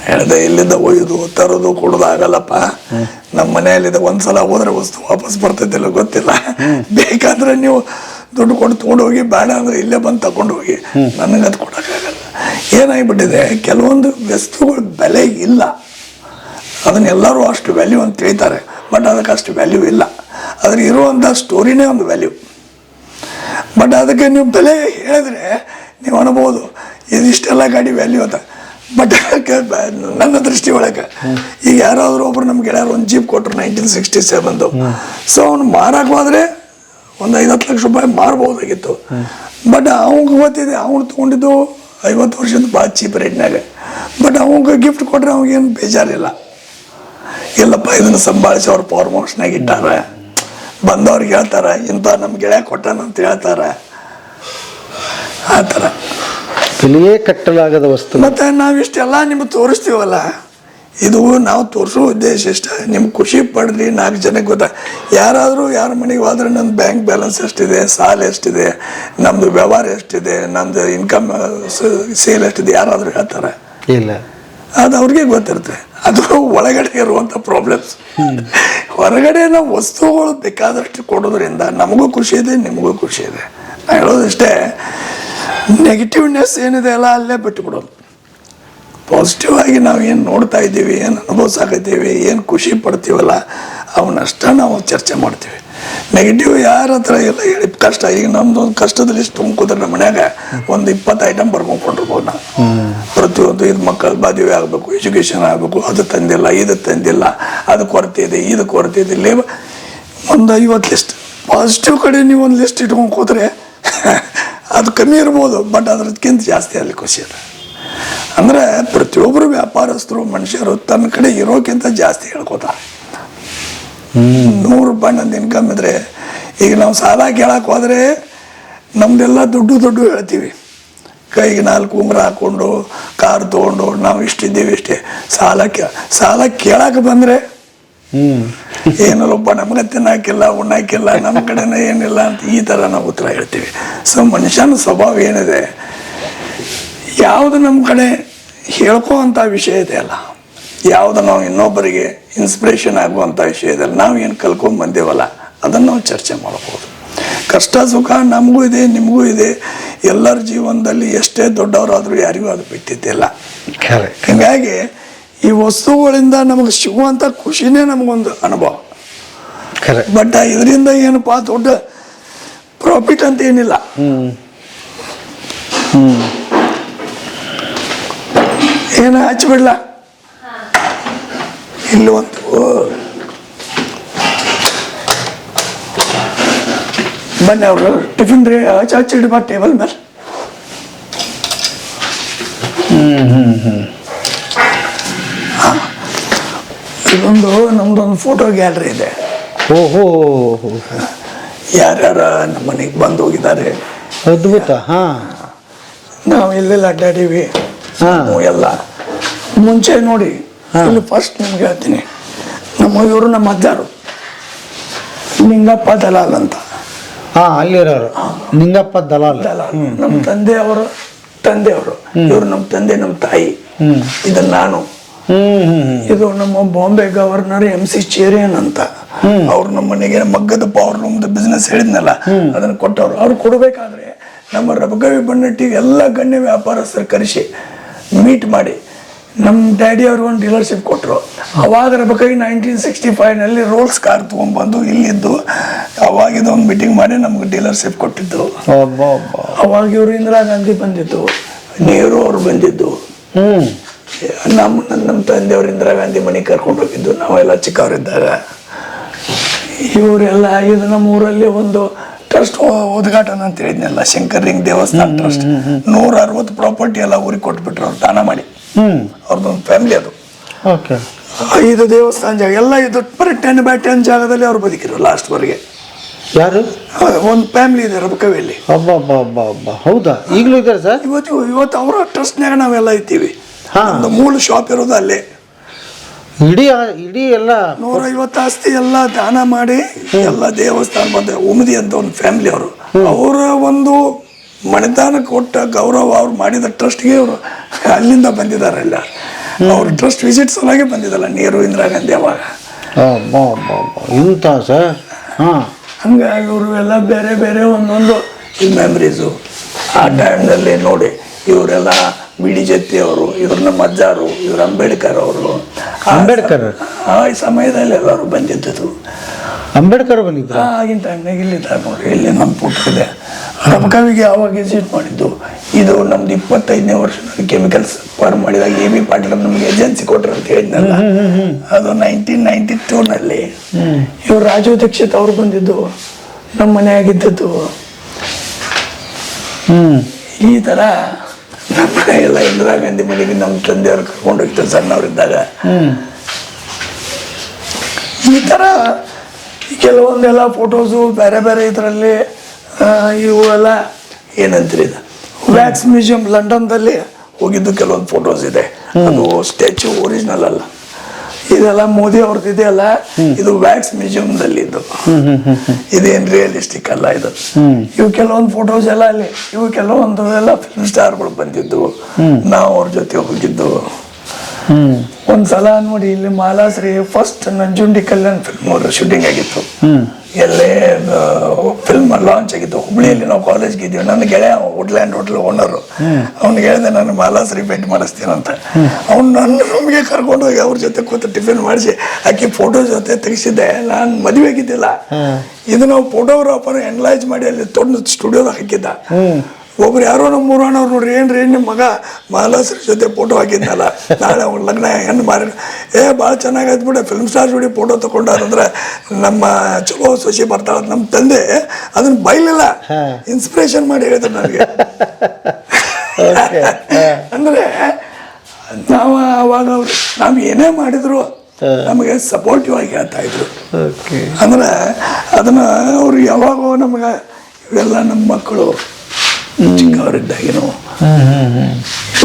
ಹೇಳಿದೆ ಇಲ್ಲಿಂದ ಒಯ್ಯೋದು ತರೋದು ಕೊಡೋದು ಆಗಲ್ಲಪ್ಪ, ನಮ್ಮ ಮನೆಯಲ್ಲಿದೆ, ಒಂದ್ಸಲ ಹೋದ್ರೆ ವಸ್ತು ವಾಪಸ್ ಬರ್ತೈತಿಲ್ಲ ಗೊತ್ತಿಲ್ಲ, ಬೇಕಾದ್ರೆ ನೀವು ದುಡ್ಡು ಕೊಟ್ಟು ತೊಗೊಂಡೋಗಿ, ಬೇಡ ಅಂದರೆ ಇಲ್ಲೇ ಬಂದು ತಗೊಂಡು ಹೋಗಿ, ನನಗೆ ಅದು ಕೊಡೋಕ್ಕಾಗಲ್ಲ. ಏನಾಗಿಬಿಟ್ಟಿದೆ, ಕೆಲವೊಂದು ವಸ್ತುಗಳ ಬೆಲೆ ಇಲ್ಲ. ಅದನ್ನೆಲ್ಲರೂ ಅಷ್ಟು ವ್ಯಾಲ್ಯೂ ಅಂತ ಹೇಳ್ತಾರೆ, ಬಟ್ ಅದಕ್ಕೆ ಅಷ್ಟು ವ್ಯಾಲ್ಯೂ ಇಲ್ಲ. ಅದ್ರ ಇರುವಂಥ ಸ್ಟೋರಿನೇ ಒಂದು ವ್ಯಾಲ್ಯೂ. ಬಟ್ ಅದಕ್ಕೆ ನೀವು ಬೆಲೆ ಹೇಳಿದ್ರೆ ನೀವು ಅನ್ಬೋದು ಇದಿಷ್ಟೆಲ್ಲ ಗಾಡಿ ವ್ಯಾಲ್ಯೂ ಅಂತ. ಬಟ್ ನನ್ನ ದೃಷ್ಟಿ ಒಳಗೆ ಈಗ ಯಾರಾದರೂ ಒಬ್ರು ನಮ್ಗೆ ಯಾರು ಒಂದು ಜೀಪ್ ಕೊಟ್ಟರು 1967. ಸೊ ಅವ್ನು ಮಾರಕ್ಕೆ ಹೋದರೆ ಒಂದು 50 ಲಕ್ಷ ರೂಪಾಯಿ ಮಾರ್ಬೋದಾಗಿತ್ತು. ಬಟ್ ಅವಂಗೆ ಗೊತ್ತಿದೆ, ಅವ್ನು ತೊಗೊಂಡಿದ್ದು 50 ವರ್ಷದ ಭಾಳ ಚೀಪ್ ರೇಟ್ನಾಗ. ಬಟ್ ಅವಂಗೆ ಗಿಫ್ಟ್ ಕೊಟ್ಟರೆ ಅವಾಗೇನು ಬೇಜಾರಿಲ್ಲ. ಇಲ್ಲಪ್ಪ ಇದನ್ನು ಸಂಭಾಳಿಸಿ ಅವ್ರು ಪವರ್ ಮೋಷನಾಗ ಇಟ್ಟಾರ, ಬಂದವ್ರಿಗೆ ಹೇಳ್ತಾರೆ ಇಂಥ ನಮ್ಮ ಗೆಳೆಯ ಕೊಟ್ಟಾನಂತ ಹೇಳ್ತಾರೆ, ಆ ಥರ ಬೆಲೆಯೇ ಕಟ್ಟಲಾಗದ ವಸ್ತು. ಮತ್ತು ನಾವಿಷ್ಟೆಲ್ಲ ನಿಮ್ಗೆ ತೋರಿಸ್ತೀವಲ್ಲ, ಇದು ನಾವು ತೋರಿಸೋ ಉದ್ದೇಶ ಇಷ್ಟ, ನಿಮ್ಗೆ ಖುಷಿ ಪಡ್ರಿ, 4 ಜನಕ್ಕೆ ಗೊತ್ತಾ. ಯಾರಾದರೂ ಯಾರ ಮನೆಗೆ ಹೋದ್ರೆ ನನ್ನ ಬ್ಯಾಂಕ್ ಬ್ಯಾಲೆನ್ಸ್ ಎಷ್ಟಿದೆ, ಸಾಲ ಎಷ್ಟಿದೆ, ನಮ್ಮದು ವ್ಯವಹಾರ ಎಷ್ಟಿದೆ, ನಮ್ಮದು ಇನ್ಕಮ್ ಸೇಲ್ ಎಷ್ಟಿದೆ ಯಾರಾದರೂ ಹೇಳ್ತಾರೆ? ಇಲ್ಲ, ಅದು ಅವ್ರಿಗೆ ಗೊತ್ತಿರುತ್ತೆ. ಅದು ಒಳಗಡೆ ಇರುವಂಥ ಪ್ರಾಬ್ಲಮ್ಸ್. ಹೊರಗಡೆ ನಾವು ವಸ್ತುಗಳು ಬೇಕಾದಷ್ಟು ಕೊಡೋದ್ರಿಂದ ನಮಗೂ ಖುಷಿ ಇದೆ, ನಿಮಗೂ ಖುಷಿ ಇದೆ. ನಾನು ಹೇಳೋದಿಷ್ಟೇ, ನೆಗೆಟಿವ್ನೆಸ್ ಏನಿದೆ ಅಲ್ಲ ಅಲ್ಲೇ ಬಿಟ್ಟುಬಿಡೋದು. ಪಾಸಿಟಿವ್ ಆಗಿ ನಾವು ಏನು ನೋಡ್ತಾ ಇದ್ದೀವಿ, ಏನು ಅನುಭವಿಸಾಕತ್ತೀವಿ, ಏನು ಖುಷಿ ಪಡ್ತೀವಲ್ಲ ಅವನ್ನಷ್ಟ ನಾವು ಚರ್ಚೆ ಮಾಡ್ತೀವಿ. ನೆಗೆಟಿವ್ ಯಾರ ಹತ್ರ ಎಲ್ಲ ಹೇಳಿ ಕಷ್ಟ. ಈಗ ನಮ್ದು ಒಂದು ಕಷ್ಟದ ಲಿಸ್ಟ್ ತುಂಬ್ಕೋದ್ರೆ ನಮ್ಮ ಮನ್ಯಾಗ ಒಂದು 20 ಐಟಮ್ ಬರ್ಕೊಂಡ್ಕೊಂಡಿರ್ಬೋದು ನಾವು. ಪ್ರತಿಯೊಂದು ಇದು ಮಕ್ಕಳು ಮದುವೆ ಆಗಬೇಕು, ಎಜುಕೇಷನ್ ಆಗಬೇಕು, ಅದು ತಂದಿಲ್ಲ, ಇದು ತಂದಿಲ್ಲ, ಅದು ಕೊರತೆ ಇದೆ, ಇದು ಕೊರತೆ ಇದೆ, ಒಂದು 50 ಲಿಸ್ಟ್. ಪಾಸಿಟಿವ್ ಕಡೆ ನೀವು ಒಂದು ಲಿಸ್ಟ್ ಇಟ್ಕೊಂಡು ಹೋದ್ರೆ ಅದು ಕಮ್ಮಿ ಇರ್ಬೋದು, ಬಟ್ ಅದಕ್ಕಿಂತ ಜಾಸ್ತಿ ಅಲ್ಲಿ ಖುಷಿ ಇದೆ. ಅಂದರೆ ಪ್ರತಿಯೊಬ್ಬರು ವ್ಯಾಪಾರಸ್ಥರು ಮನುಷ್ಯರು ತನ್ನ ಕಡೆ ಇರೋಕ್ಕಿಂತ ಜಾಸ್ತಿ ಹೇಳ್ಕೋತಾರೆ. 100 ರೂಪಾಯಿ ನಂದು ಇನ್ಕಮ್ ಇದ್ರೆ, ಈಗ ನಾವು ಸಾಲ ಕೇಳಕ್ಕೆ ಹೋದರೆ ನಮ್ದೆಲ್ಲ ದುಡ್ಡು ಹೇಳ್ತೀವಿ. ಕೈಗೆ 4 ಉಂಗುರ ಹಾಕ್ಕೊಂಡು ಕಾರ್ ತೊಗೊಂಡು ನಾವು ಇಷ್ಟಿದ್ದೀವಿ ಇಷ್ಟೇ. ಸಾಲ ಕೇಳಕ್ಕೆ ಬಂದರೆ ಏನಲ್ಲಪ್ಪ ನಮ್ಗೆ ತಿನ್ನಾಕಿಲ್ಲ, ಉಣ್ಣಾಕಿಲ್ಲ, ನಮ್ಮ ಕಡೆನೇ ಏನಿಲ್ಲ ಅಂತ ಈ ಥರ ನಾವು ಉತ್ತರ ಹೇಳ್ತೀವಿ. ಸೊ ಮನುಷ್ಯನ ಸ್ವಭಾವ ಏನಿದೆ, ಯಾವುದು ನಮ್ಮ ಕಡೆ ಹೇಳ್ಕೋ ಅಂಥ ವಿಷಯ ಇದೆ ಅಲ್ಲ, ಯಾವುದು ನಾವು ಇನ್ನೊಬ್ಬರಿಗೆ ಇನ್ಸ್ಪಿರೇಷನ್ ಆಗುವಂಥ ವಿಷಯ ಇದೆ, ನಾವು ಏನು ಕಲ್ಕೊಂಡು ಬಂದೇವಲ್ಲ ಅದನ್ನು ನಾವು ಚರ್ಚೆ ಮಾಡ್ಬೋದು. ಕಷ್ಟ ಸುಖ ನಮಗೂ ಇದೆ, ನಿಮಗೂ ಇದೆ. ಎಲ್ಲರ ಜೀವನದಲ್ಲಿ ಎಷ್ಟೇ ದೊಡ್ಡವರಾದರೂ ಯಾರಿಗೂ ಅದು ಬಿಟ್ಟಿದ್ದಿಲ್ಲ. ಹೀಗಾಗಿ ಈ ವಸ್ತುಗಳಿಂದ ನಮಗೆ ಸಿಗುವಂಥ ಖುಷಿನೇ ನಮಗೊಂದು ಅನುಭವ. ಬಟ್ ಇದರಿಂದ ಏನಪ್ಪ ದೊಡ್ಡ ಪ್ರಾಫಿಟ್ ಅಂತ ಏನಿಲ್ಲ. ಏನು ಹಚ್ಚಿಬಿಡ್ಲ ಇಲ್ಲಿ ಒಂದು ಬನ್ನಿ ಅವರು ಟಿಫಿನ್ ರೀ ಹಚ್ಚಿಡ್ಬಾ ಟೇಬಲ್ ಮೇಲೆ. ಇದೊಂದು ನಮ್ದೊಂದು ಫೋಟೋ ಗ್ಯಾಲರಿ ಇದೆ. ಓಹೋ, ಯಾರ್ಯಾರ ನಮ್ಮ ಮನೆಗೆ ಬಂದು ಹೋಗಿದ್ದಾರೆ. ಅದ್ಭುತ. ನಾವು ಎಲ್ಲೆಲ್ಲ ಅಡ್ಡಾಡೀವಿ ಎಲ್ಲ. ಮುಂಚೆ ನೋಡಿ ಇಲ್ಲಿ ಫಸ್ಟ್ ನಿಮ್ಗೆ ಹೇಳ್ತೀನಿ, ಇವರು ನಮ್ಮ ಅಜ್ಜಾರು ನಿಂಗಪ್ಪ ದಲಾಲ್ ಅಂತ. ಅಲ್ಲಿರೋರು ನಿಂಗಪ್ಪ ದಲಾಲ್. ನಮ್ಮ ತಂದೆಯವರು ಇವರು ನಮ್ಮ ತಂದೆ, ನಮ್ಮ ತಾಯಿ, ಇದನ್ನ ನಾನು. ಇದು ನಮ್ಮ ಬಾಂಬೆ ಗವರ್ನರ್ MC ಚೇರಿಯನ್ ಅಂತ. ಅವ್ರು ನಮ್ಮ ಮನೆಗೆ ಮಗ್ಗದ ಪವರ್ ರೂಮ್ದು ಬಿಸ್ನೆಸ್ ಹೇಳಿದ್ನಲ್ಲ ಅದನ್ನ ಕೊಟ್ಟವ್ರು. ಅವ್ರು ಕೊಡಬೇಕಾದ್ರೆ ನಮ್ಮ ರಬಕವಿ ಬಣ್ಣಟ್ಟಿಗೆ ಎಲ್ಲ ಗಣ್ಯ ವ್ಯಾಪಾರಸ್ಥರು ಕರೆಸಿ ಮೀಟ್ ಮಾಡಿ ನಮ್ಮ ಡ್ಯಾಡಿ ಅವ್ರಿಗೆ ಒಂದು ಡೀಲರ್ಶಿಪ್ ಕೊಟ್ಟರು. ಅವಾಗ ರಬಕವಿ 1965 ರೋಲ್ಸ್ ಕಾರ್ ತೊಗೊಂಡ್ಬಂದು ಇಲ್ಲಿದ್ದು ಅವಾಗ ಇದೊಂದು ಮೀಟಿಂಗ್ ಮಾಡಿ ನಮ್ಗೆ ಡೀಲರ್ಶಿಪ್ ಕೊಟ್ಟಿದ್ದು. ಅವಾಗ ಇವರು ಇಂದಿರಾ ಗಾಂಧಿ ಬಂದಿದ್ದು, ನೆಹರು ಅವ್ರು ಬಂದಿದ್ದು, ನಮ್ಮ ತಂದೆಯವರು ಇಂದಿರಾ ಗಾಂಧಿ ಮನೆಗೆ ಕರ್ಕೊಂಡು ಹೋಗಿದ್ದು ನಾವೆಲ್ಲ ಚಿಕ್ಕವರಿದ್ದಾಗ. ಇವರೆಲ್ಲ ಇದು ನಮ್ಮ ಊರಲ್ಲಿ ಒಂದು ಟ್ರಸ್ಟ್ ಉದ್ಘಾಟನೆ ಅಂತ ಹೇಳಿದ್ನಲ್ಲ, ಶಂಕರ್ ರಿಂಗ್ ದೇವಸ್ಥಾನ ಟ್ರಸ್ಟ್. 160 ಪ್ರಾಪರ್ಟಿ ಎಲ್ಲ ಊರಿಗೆ ಕೊಟ್ಬಿಟ್ರು ಅವ್ರು ದಾನ ಮಾಡಿ. ಅವ್ರದ್ದೊಂದು ಫ್ಯಾಮಿಲಿ ಅದು. 5 ದೇವಸ್ಥಾನ ಜಾಗ ಎಲ್ಲ ಇದು ಬರೀ 10 by 10 ಜಾಗದಲ್ಲಿ ಅವ್ರು ಬದುಕಿರು ಲಾಸ್ಟ್ವರೆಗೆ. ಯಾರು? ಒಂದು ಫ್ಯಾಮಿಲಿ ಇದೆ ರಬಕವಿಯಲ್ಲಿ. ಅಬ್ಬ ಹೌದಾ? ಈಗಲೂ ಇದ್ದಾರೆ ಸರ್? ಇವತ್ತು ಅವರ ಟ್ರಸ್ಟ್ನಾಗ ನಾವೆಲ್ಲ ಇದ್ದೀವಿ. ಒಂದು ಮೂಲ ಶಾಪ್ ಇರೋದು ಅಲ್ಲೇ. ಇಡೀ ಎಲ್ಲ 150 ಆಸ್ತಿ ಎಲ್ಲ ದಾನ ಮಾಡಿ ಎಲ್ಲ ದೇವಸ್ಥಾನ ಬಂದ ಉಮದಿ ಅಂತ ಒಂದು ಫ್ಯಾಮಿಲಿ ಅವರು. ಅವರ ಒಂದು ಮನೆದಾನ ಕೊಟ್ಟ ಗೌರವ ಅವ್ರು ಮಾಡಿದ ಟ್ರಸ್ಟ್ಗೆ ಅವರು ಅಲ್ಲಿಂದ ಬಂದಿದ್ದಾರಲ್ಲ. ಅವ್ರ ಟ್ರಸ್ಟ್ ವಿಸಿಟ್ ಸಲುವಾಗಿ ಬಂದಿದ್ದಲ್ಲ ನೆಹರು ಇಂದಿರಾ ಗಾಂಧಿ ಅವಾಗ. ಇಂಥ ಸರ್. ಹಂಗಾಗಿ ಅವರು ಎಲ್ಲ ಬೇರೆ ಬೇರೆ ಒಂದೊಂದು ಮೆಮರೀಸು ಆ ಟೈಮ್ನಲ್ಲಿ ನೋಡಿ. ಇವರೆಲ್ಲ ಬಿಡಿ ಜತ್ತಿ ಅವರು, ಇವ್ರ ನಮ್ಮ ಅಜ್ಜಾರು, ಇವ್ರ ಅಂಬೇಡ್ಕರ್ ಅವರು. ಆ ಸಮಯದಲ್ಲಿ ಎಲ್ಲರೂ ಬಂದಿದ್ದು. ಅಂಬೇಡ್ಕರ್ ಬಂದಿದ್ರು ಆಗಿನ ಟೈಮ್ನಾಗ ಇಲ್ಲಿದ್ದಾರೆ ನೋಡಿ. ಇಲ್ಲಿ ನಮ್ಮ ಪುಟ್ಟ ಇದೆ. ರಬಕವಿಗೆ ಅವಾಗ ವಿಸಿಟ್ ಮಾಡಿದ್ದು. ಇದು ನಮ್ದು 25ನೇ ವರ್ಷ ಕೆಮಿಕಲ್ಸ್ ಫಾರ್ಮ್ ಮಾಡಿದಾಗ AB ಪಾಟೀಲ್ ನಮ್ಗೆ ಏಜೆನ್ಸಿ ಕೊಟ್ರು ಅಂತ ಹೇಳಿದ್ನಲ್ಲ, ಅದು 1992ನಲ್ಲಿ. ಇವ್ರು ರಾಜು ದೀಕ್ಷಿತ್ ಅವ್ರು ಬಂದಿದ್ದು, ನಮ್ಮ ಮನೆ ಆಗಿದ್ದದ್ದು. ಈ ಥರ ನಮ್ಮ ಮನೆ ಎಲ್ಲ ಇಂದಿರಾ ಗಾಂಧಿ ಮನೆಗೆ ನಮ್ಮ ತಂದೆಯವ್ರು ಕರ್ಕೊಂಡು ಹೋಗ್ತಾರೆ ಸಣ್ಣವರಿದ್ದಾಗ. ಈ ಥರ ಕೆಲವೊಂದೆಲ್ಲ ಫೋಟೋಸು ಬೇರೆ ಬೇರೆ ಇದರಲ್ಲಿ ಇವು ಎಲ್ಲ ಏನಂತೀರಿ ಇದು ವ್ಯಾಕ್ಸ್ ಮ್ಯೂಸಿಯಂ ಲಂಡನ್ದಲ್ಲಿ ಹೋಗಿದ್ದು ಕೆಲವೊಂದು ಫೋಟೋಸ್ ಇದೆ. ಅದು ಸ್ಟ್ಯಾಚ್ಯೂ ಒರಿಜಿನಲ್ ಅಲ್ಲ, ಇದೆಲ್ಲ ಮೋದಿ ಅವ್ರದ್ದು ಇದೆಯಲ್ಲ, ಇದು ವ್ಯಾಕ್ಸ್ ಮ್ಯೂಸಿಯಂದಲ್ಲಿ ಇದ್ದು. ಇದೇನು ರಿಯಲಿಸ್ಟಿಕ್ ಅಲ್ಲ ಇದು. ಇವು ಕೆಲವೊಂದು ಫೋಟೋಸ್ ಎಲ್ಲ ಅಲ್ಲಿ. ಇವು ಕೆಲವೊಂದು ಎಲ್ಲ ಫಿಲ್ಮ್ ಸ್ಟಾರ್ಗಳು ಬಂದಿದ್ದು, ನಾವು ಅವ್ರ ಜೊತೆ ಹೋಗಿದ್ದು. ಒಂದ್ಸಲ ನೋಡಿ ಇಲ್ಲಿ ಮಾಲಾಶ್ರೀ ಫಸ್ಟ್ ನಂಜುಂಡಿ ಕಲ್ಯಾಣ್ ಫಿಲ್ಮ್ ಅವ್ರ ಶೂಟಿಂಗ್ ಆಗಿತ್ತು. ಎಲ್ಲೇ ಫಿಲ್ಮ್ ಲಾಂಚ್ ಆಗಿತ್ತು ಹುಬ್ಳಿಯಲ್ಲಿ. ನಾವು ಕಾಲೇಜ್ಗೆ ಇದ್ದೀವಿ. ನನ್ನ ಗೆಳೆಯ ವುಡ್ಲ್ಯಾಂಡ್ ಹೋಟ್ಲ್ ಓನರು. ಅವ್ನಿಗೆ ಹೇಳಿದೆ ನಾನು ಮಾಲಾಶ್ರೀ ಭೇಟಿ ಮಾಡಿಸ್ತೀನಂತ. ಅವ್ನು ನನ್ನ ರೂಮ್ಗೆ ಕರ್ಕೊಂಡು ಹೋಗಿ ಅವ್ರ ಜೊತೆ ಕೂತು ಟಿಫಿನ್ ಮಾಡಿಸಿ ಆಕೆ ಫೋಟೋ ಜೊತೆ ತೆಗಿಸಿದ್ದೆ. ನಾನು ಮದುವೆ ಆಗಿದ್ದಿಲ್ಲ. ಇದು ನಾವು ಫೋಟೋಗ್ರಾಫರ್ ಎನ್ಲಾಜ್ ಮಾಡಿ ಅಲ್ಲಿ ದೊಡ್ಡ ಸ್ಟುಡಿಯೋದಾಗ ಹಾಕಿದ್ದ. ಒಬ್ರು ಯಾರೋ ನಮ್ಮ ಊರಣ್ಣವ್ರು ನೋಡ್ರಿ, ಏನ್ರಿ ನಿಮ್ಮ ಮಗ ಮಾಲಾಶ್ರೀ ಜೊತೆ ಫೋಟೋ ಹಾಕಿದ್ನಲ್ಲ, ನಾಳೆ ಅವ್ರ ಲಗ್ನ ಹೆಣ್ಣು ಮಾರಿ ಭಾಳ ಚೆನ್ನಾಗೈತೆ ಬಿಡ, ಫಿಲ್ಮ್ ಸ್ಟಾರ್ ಜೋಡಿ ಫೋಟೋ ತಗೊಂಡಾರಂದ್ರೆ ನಮ್ಮ ಚಲೋ ಸೊಸಿ ಬರ್ತಾಳ. ನಮ್ಮ ತಂದೆ ಅದನ್ನ ಬೈಲಿಲ್ಲ, ಇನ್ಸ್ಪಿರೇಷನ್ ಮಾಡಿ ಹೇಳಿದ್ರು ನನಗೆ. ಅಂದ್ರೆ ನಾವು ಅವಾಗ ಅವ್ರು ನಾವು ಏನೇ ಮಾಡಿದ್ರು ನಮಗೆ ಸಪೋರ್ಟಿವ್ ಆಗಿ ಹೇಳ್ತಾ ಇದ್ರು. ಅಂದ್ರೆ ಅದನ್ನ ಅವ್ರು ಯಾವಾಗೋ ನಮಗೆ ಇವೆಲ್ಲ ನಮ್ಮ ಮಕ್ಕಳು ಚಿಕ್ಕವರಿದ್ದಾಗೇನು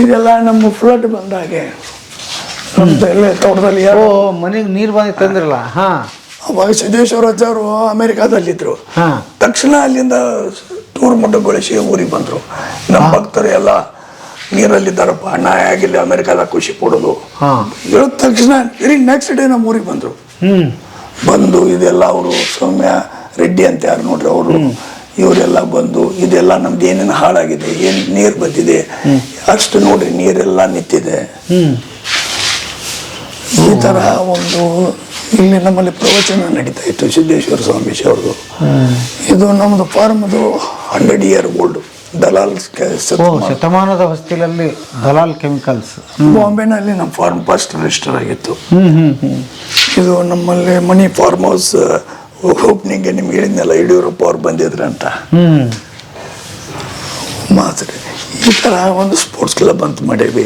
ಇದೆಲ್ಲ ನಮ್ಮ ಫ್ಲಡ್ ಬಂದಾಗೆ ನಮ್ದೆಲ್ಲ ತೋಟದಲ್ಲಿ ಯಾರೋ ಮನೆಗೆ ನೀರು ಬಂದಿತ್ತಂದ್ರಲ್ಲ. ಅವಾಗ ಸಿದ್ದೇಶ್ವರ ಅಜ್ಜ ಅವರು ಅಮೆರಿಕಾದಲ್ಲಿದ್ರು. ತಕ್ಷಣ ಅಲ್ಲಿಂದ ಟೂರ್ ಮೊಟ್ಟಗೊಳಿಸಿ ಊರಿಗೆ ಬಂದ್ರು. ನಮ್ಮ ಭಕ್ತರು ಎಲ್ಲ ನೀರಲ್ಲಿದ್ದಾರಪ್ಪ, ಅಣ್ಣ ಆಗಿಲ್ಲ ಅಮೆರಿಕಾದ ಖುಷಿ ಪಡೋದು ಹೇಳಿದ ತಕ್ಷಣ ನೆಕ್ಸ್ಟ್ ಡೇ ನಮ್ಮ ಊರಿಗೆ ಬಂದ್ರು. ಬಂದು ಇದೆಲ್ಲ ಅವರು ಸೌಮ್ಯ ರೆಡ್ಡಿ ಅಂತ ಯಾರು ನೋಡ್ರಿ ಅವರು, ಇವರೆಲ್ಲ ಬಂದು ಇದೆಲ್ಲ ನಮ್ದು ಏನೇನು ಹಾಳಾಗಿದೆ, ಏನು ನೀರು ಬಂದಿದೆ ಅಷ್ಟು ನೋಡ್ರಿ, ನೀರೆಲ್ಲ ನಿಂತಿದೆ. ಈ ಥರ ಒಂದು ಇಲ್ಲಿ ನಮ್ಮಲ್ಲಿ ಪ್ರವಚನ ನಡೀತಾ ಇತ್ತು ಸಿದ್ದೇಶ್ವರ ಸ್ವಾಮೀಜಿ ಅವ್ರದ್ದು. ಇದು ನಮ್ಮದು ಫಾರ್ಮ್ದು 100 year ಓಲ್ಡ್ ದಲಾಲ್ ಶತಮಾನದ ಹೊಸ್ತಿಲಲ್ಲಿ ದಲಾಲ್ ಕೆಮಿಕಲ್ಸ್ ಬಾಂಬೆನಲ್ಲಿ ನಮ್ಮ ಫಾರ್ಮ್ ಫಸ್ಟ್ ರಿಜಿಸ್ಟರ್ ಆಗಿತ್ತು. ಇದು ನಮ್ಮಲ್ಲಿ ಮನಿ ಫಾರ್ಮ್ ಹೌಸ್ ಓಪನಿಂಗ್ಗೆ ನಿಮ್ಗೆ ಹೇಳಿದ್ನಲ್ಲ, ಯಡಿಯೂರಪ್ಪ ಅವ್ರು ಬಂದಿದ್ರು ಅಂತ ಮಾತ್ರೆ. ಈ ಥರ ಒಂದು ಸ್ಪೋರ್ಟ್ಸ್ ಕ್ಲಬ್ ಅಂತ ಮಾಡೀವಿ.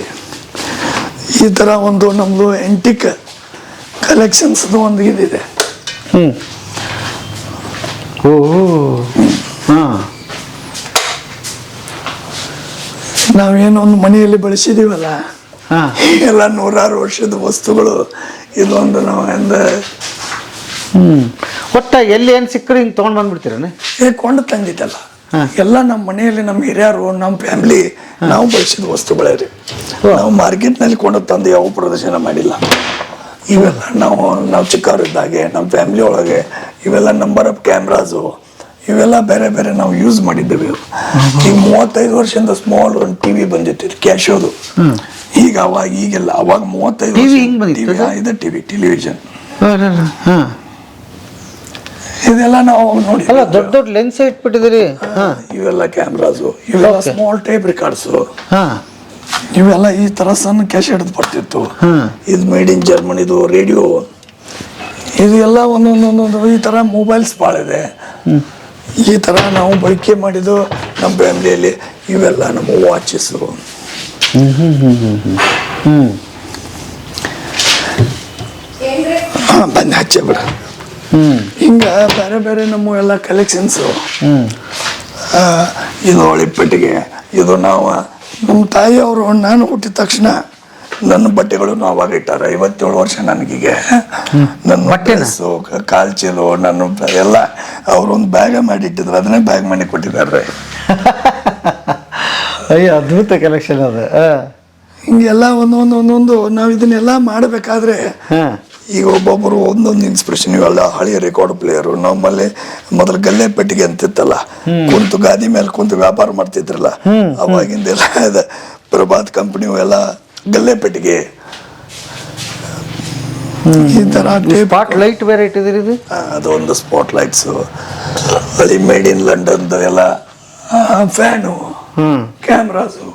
ಈ ಥರ ಒಂದು ನಮ್ಮದು ಎಂಟಿಕ್ ಕಲೆಕ್ಷನ್ಸ್ದು ಒಂದು ಇದಿದೆ. ನಾವೇನು ಒಂದು ಮನೆಯಲ್ಲಿ ಬಳಸಿದೀವಲ್ಲ, ಎಲ್ಲ 100 ವರ್ಷದ ವಸ್ತುಗಳು. ಇದೊಂದು ನಾವು ಒಟ್ಟ ಎಲ್ಲಿ ಏನು ಸಿಕ್ಕರು ಹಿಂಗೆ ತೊಗೊಂಡು ಬಂದ್ಬಿಡ್ತೀರನೆ? ಕೊಂಡು ತಂದಿದ್ದಲ್ಲ, ಎಲ್ಲ ನಮ್ಮ ಮನೆಯಲ್ಲಿ ನಮ್ಮ ಹಿರಿಯರು ನಮ್ಮ ಫ್ಯಾಮಿಲಿ ನಾವು ಬಳಸಿದ ವಸ್ತುಗಳೇ ರೀ. ನಾವು ಮಾರ್ಕೆಟ್ನಲ್ಲಿ ಕೊಂಡು ತಂದು ಯಾವ ಪ್ರದರ್ಶನ ಮಾಡಿಲ್ಲ. ಇವೆಲ್ಲ ನಾವು ಚಿಕ್ಕವರಿದ್ದಾಗೆ ನಮ್ಮ ಫ್ಯಾಮಿಲಿ ಒಳಗೆ ಇವೆಲ್ಲ ನಂಬರ್ ಆಫ್ ಕ್ಯಾಮ್ರಾಸು ಇವೆಲ್ಲ ಬೇರೆ ಬೇರೆ ನಾವು ಯೂಸ್ ಮಾಡಿದ್ದೇವೆ. ಈಗ 35 ವರ್ಷದಿಂದ ಸ್ಮಾಲ್ ಒಂದು ಟಿವಿ ಬಂದಿತ್ತು ಕ್ಯಾಶೋದು. ಈಗ ಅವಾಗ ಈಗೆಲ್ಲ ಅವಾಗ 35 ವರ್ಷ ಇದೆ ಟಿವಿ ಟೆಲಿವಿಷನ್. ಇದೆಲ್ಲ ನಾವು ನೋಡಿ ದೊಡ್ಡ ದೊಡ್ಡ ಲೆನ್ಸ್ ಇಟ್ಬಿಟ್ಟಿದ್ದೀರಿ. ಇವೆಲ್ಲ ಕ್ಯಾಮ್ರಾಸು, ಇವೆಲ್ಲ ಸ್ಮಾಲ್ ಟೈಪ್ ರಿಕಾರ್ಡ್ಸು, ಇವೆಲ್ಲ ಈ ತರ ಸಣ್ಣ ಕ್ಯಾಶ್ ಹಿಡಿದು ಬರ್ತಿತ್ತು. ಇದು ಮೇಡ್ ಇನ್ ಜರ್ಮನಿದು ರೇಡಿಯೋ. ಇದು ಎಲ್ಲ ಒಂದೊಂದೊಂದೊಂದು ಈ ತರ ಮೊಬೈಲ್ಸ್ ಭಾಳ ಇದೆ. ಈ ತರ ನಾವು ಬಳಕೆ ಮಾಡಿದ್ದು ನಮ್ಮ ಫ್ಯಾಮಿಲಿಯಲ್ಲಿ. ಇವೆಲ್ಲ ನಮ್ಮ ವಾಚಸ್ಸು. ಬಂದು ಹಚ್ಚೆ ಬಿಡ. ಹಿಂಗೆ ಬೇರೆ ಬೇರೆ ನಮ್ಮ ಎಲ್ಲ ಕಲೆಕ್ಷನ್ಸು. ಇದು ಹೊಳಿಪೆಟ್ಟಿಗೆ, ಇದು ನಾವು ನಮ್ಮ ತಾಯಿಯವರು ನಾನು ಹುಟ್ಟಿದ ತಕ್ಷಣ ನನ್ನ ಬಟ್ಟೆಗಳು ಅವಾಗ ಇಟ್ಟಾರೆ. 57 ವರ್ಷ ನನಗೀಗ. ನನ್ನ ಬಟ್ಟೆಸು ಕಾಲ್ಚೀಲು ನನ್ನ ಎಲ್ಲ ಅವ್ರೊಂದು ಬ್ಯಾಗ ಮಾಡಿ ಇಟ್ಟಿದ್ರು, ಅದನ್ನೇ ಬ್ಯಾಗ್ ಮಾಡಿ ಕೊಟ್ಟಿದ್ದಾರೆ. ಅಯ್ಯೋ ಅದ್ಭುತ ಕಲೆಕ್ಷನ್ ಅದು. ಹಿಂಗೆಲ್ಲ ಒಂದೊಂದು ನಾವು ಇದನ್ನೆಲ್ಲ ಮಾಡಬೇಕಾದ್ರೆ ಈಗ ಒಬ್ಬೊಬ್ಬರು ಒಂದೊಂದು ಇನ್ಸ್ಪಿರೇಷನ್. ಇವೆಲ್ಲ ಹಳೆಯ ರೆಕಾರ್ಡ್ ಪ್ಲೇಯರು. ನಮ್ಮಲ್ಲಿ ಮೊದಲು ಗಲ್ಲೆ ಪೆಟ್ಟಿಗೆ ಅಂತಿತ್ತಲ್ಲ, ಕುಂತು ಗಾದಿ ಮೇಲೆ ಕುಂತು ವ್ಯಾಪಾರ ಮಾಡ್ತಿದ್ರಲ್ಲ, ಅವಾಗಿಂದೆಲ್ಲ ಇದೆ. ಪ್ರಭಾತ್ ಕಂಪನಿ ಎಲ್ಲ ಗಲ್ಲೆ ಪೆಟ್ಟಿಗೆ ಈ ತರ ಸ್ಪಾಟ್ ಲೈಟ್ ಬೇರೆ ಇಟ್ಟಿದ್ದೀರಿ ಇದು. ಅದೊಂದು ಸ್ಪಾಟ್ ಲೈಟ್ಸು, ಅಲ್ಲಿ ಮೇಡ್ ಇನ್ ಲಂಡನ್ದು ಎಲ್ಲ ಫ್ಯಾನು, ಕ್ಯಾಮ್ರಾಸು.